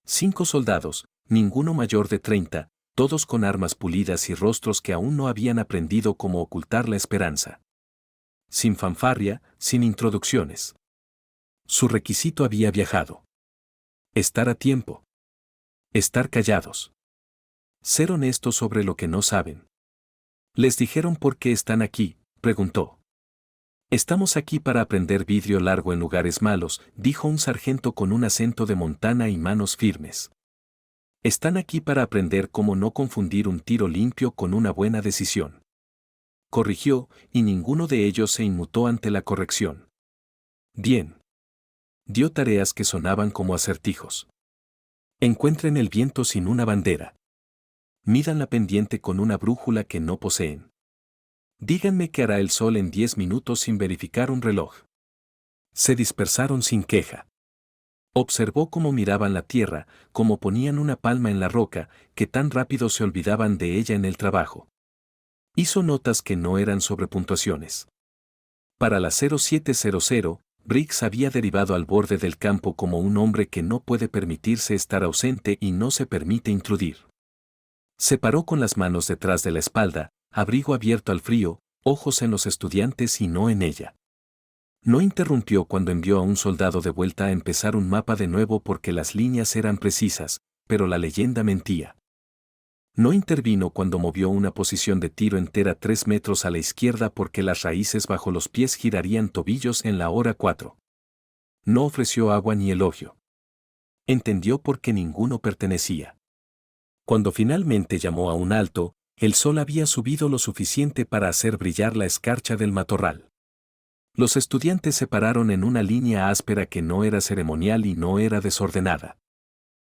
5 soldados, ninguno mayor de 30, todos con armas pulidas y rostros que aún no habían aprendido cómo ocultar la esperanza. Sin fanfarria, sin introducciones. Su requisito había viajado. Estar a tiempo. Estar callados. Ser honestos sobre lo que no saben. ¿Les dijeron por qué están aquí?, preguntó. Estamos aquí para aprender vidrio largo en lugares malos, dijo un sargento con un acento de Montana y manos firmes. Están aquí para aprender cómo no confundir un tiro limpio con una buena decisión. Corrigió, y ninguno de ellos se inmutó ante la corrección. Bien. Dio tareas que sonaban como acertijos. Encuentren el viento sin una bandera. Midan la pendiente con una brújula que no poseen. Díganme qué hará el sol en 10 minutos sin verificar un reloj. Se dispersaron sin queja. Observó cómo miraban la tierra, cómo ponían una palma en la roca, que tan rápido se olvidaban de ella en el trabajo. Hizo notas que no eran sobre puntuaciones. Para la 0700, Briggs había derivado al borde del campo como un hombre que no puede permitirse estar ausente y no se permite intrudir. Se paró con las manos detrás de la espalda, abrigo abierto al frío, ojos en los estudiantes y no en ella. No interrumpió cuando envió a un soldado de vuelta a empezar un mapa de nuevo porque las líneas eran precisas, pero la leyenda mentía. No intervino cuando movió una posición de tiro entera 3 metros a la izquierda porque las raíces bajo los pies girarían tobillos en la hora 4. No ofreció agua ni elogio. Entendió por qué ninguno pertenecía. Cuando finalmente llamó a un alto, el sol había subido lo suficiente para hacer brillar la escarcha del matorral. Los estudiantes se pararon en una línea áspera que no era ceremonial y no era desordenada.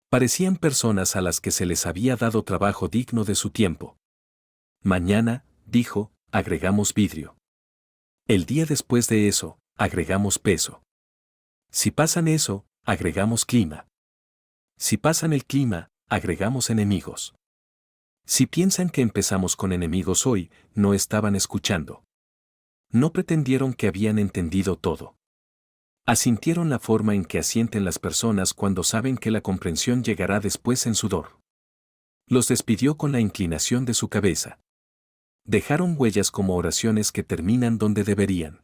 Parecían personas a las que se les había dado trabajo digno de su tiempo. Mañana, dijo, agregamos vidrio. El día después de eso, agregamos peso. Si pasan eso, agregamos clima. Si pasan el clima, agregamos enemigos. Si piensan que empezamos con enemigos hoy, no estaban escuchando. No pretendieron que habían entendido todo. Asintieron la forma en que asienten las personas cuando saben que la comprensión llegará después en sudor. Los despidió con la inclinación de su cabeza. Dejaron huellas como oraciones que terminan donde deberían.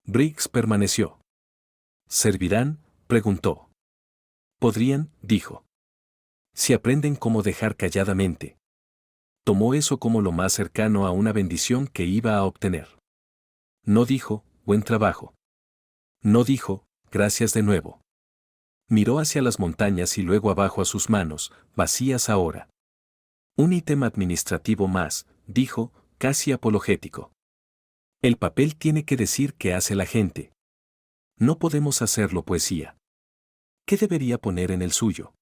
Briggs permaneció. ¿Servirán?, preguntó. Podrían, dijo. Si aprenden cómo dejar calladamente. Tomó eso como lo más cercano a una bendición que iba a obtener. No dijo, buen trabajo. No dijo, gracias de nuevo. Miró hacia las montañas y luego abajo a sus manos, vacías ahora. Un ítem administrativo más, dijo, casi apologético. El papel tiene que decir qué hace la gente. No podemos hacerlo poesía. ¿Qué debería poner en el suyo?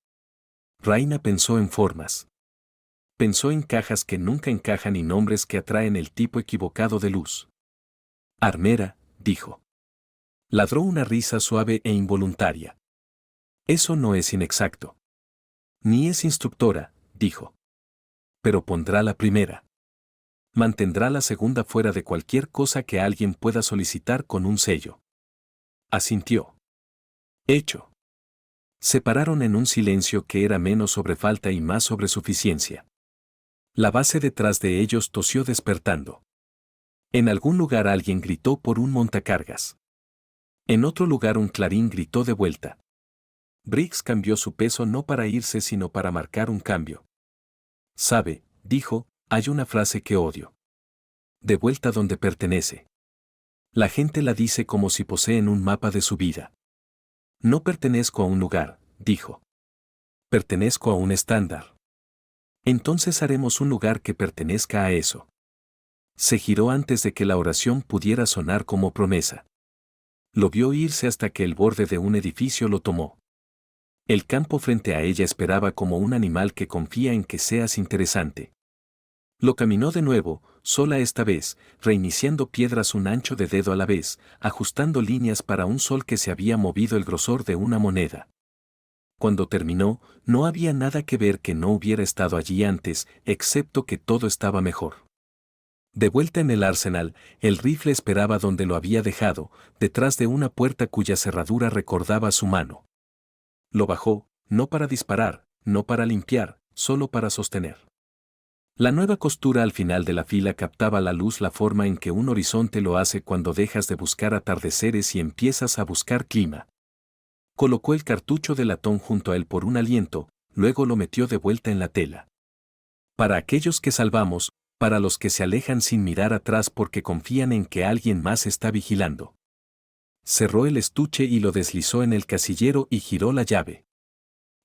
Raina pensó en formas. Pensó en cajas que nunca encajan y nombres que atraen el tipo equivocado de luz. Armera, dijo. Ladró una risa suave e involuntaria. Eso no es inexacto. Ni es instructora, dijo. Pero pondrá la primera. Mantendrá la segunda fuera de cualquier cosa que alguien pueda solicitar con un sello. Asintió. Hecho. Se pararon en un silencio que era menos sobre falta y más sobre suficiencia. La base detrás de ellos tosió despertando. En algún lugar alguien gritó por un montacargas. En otro lugar un clarín gritó de vuelta. Briggs cambió su peso no para irse sino para marcar un cambio. Sabe, dijo, hay una frase que odio. De vuelta donde pertenece. La gente la dice como si poseen un mapa de su vida. No pertenezco a un lugar, dijo. Pertenezco a un estándar. Entonces haremos un lugar que pertenezca a eso. Se giró antes de que la oración pudiera sonar como promesa. Lo vio irse hasta que el borde de un edificio lo tomó. El campo frente a ella esperaba como un animal que confía en que seas interesante. Lo caminó de nuevo, sola esta vez, reiniciando piedras un ancho de dedo a la vez, ajustando líneas para un sol que se había movido el grosor de una moneda. Cuando terminó, no había nada que ver que no hubiera estado allí antes, excepto que todo estaba mejor. De vuelta en el arsenal, el rifle esperaba donde lo había dejado, detrás de una puerta cuya cerradura recordaba su mano. Lo bajó, no para disparar, no para limpiar, solo para sostener. La nueva costura al final de la fila captaba la luz, la forma en que un horizonte lo hace cuando dejas de buscar atardeceres y empiezas a buscar clima. Colocó el cartucho de latón junto a él por un aliento, luego lo metió de vuelta en la tela. Para aquellos que salvamos, para los que se alejan sin mirar atrás porque confían en que alguien más está vigilando. Cerró el estuche y lo deslizó en el casillero y giró la llave.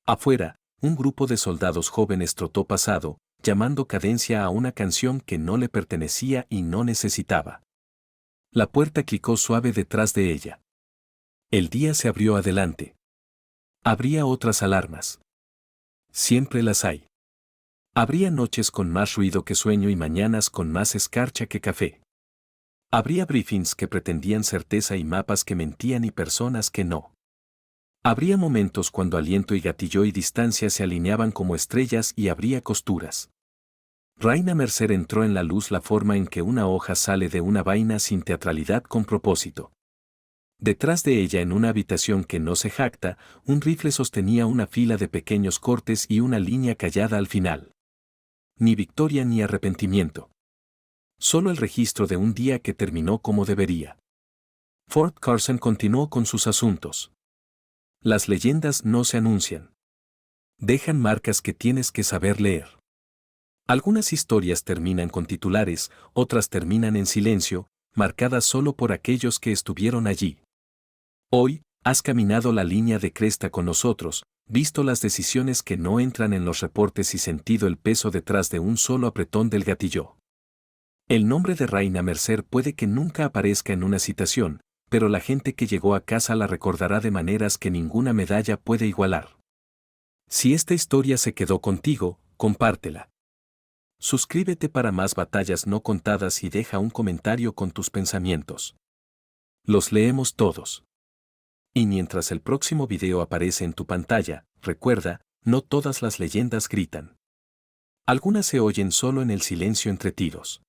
Afuera, un grupo de soldados jóvenes trotó pasado, llamando cadencia a una canción que no le pertenecía y no necesitaba. La puerta clicó suave detrás de ella. El día se abrió adelante. Habría otras alarmas. Siempre las hay. Habría noches con más ruido que sueño y mañanas con más escarcha que café. Habría briefings que pretendían certeza y mapas que mentían y personas que no. Habría momentos cuando aliento y gatillo y distancia se alineaban como estrellas y habría costuras. Raina Mercer entró en la luz, la forma en que una hoja sale de una vaina sin teatralidad con propósito. Detrás de ella, en una habitación que no se jacta, un rifle sostenía una fila de pequeños cortes y una línea callada al final. Ni victoria ni arrepentimiento. Solo el registro de un día que terminó como debería. Fort Carson continuó con sus asuntos. Las leyendas no se anuncian. Dejan marcas que tienes que saber leer. Algunas historias terminan con titulares, otras terminan en silencio, marcadas solo por aquellos que estuvieron allí. Hoy, has caminado la línea de cresta con nosotros, visto las decisiones que no entran en los reportes y sentido el peso detrás de un solo apretón del gatillo. El nombre de Raina Mercer puede que nunca aparezca en una citación, pero la gente que llegó a casa la recordará de maneras que ninguna medalla puede igualar. Si esta historia se quedó contigo, compártela. Suscríbete para más batallas no contadas y deja un comentario con tus pensamientos. Los leemos todos. Y mientras el próximo video aparece en tu pantalla, recuerda, no todas las leyendas gritan. Algunas se oyen solo en el silencio entre tiros.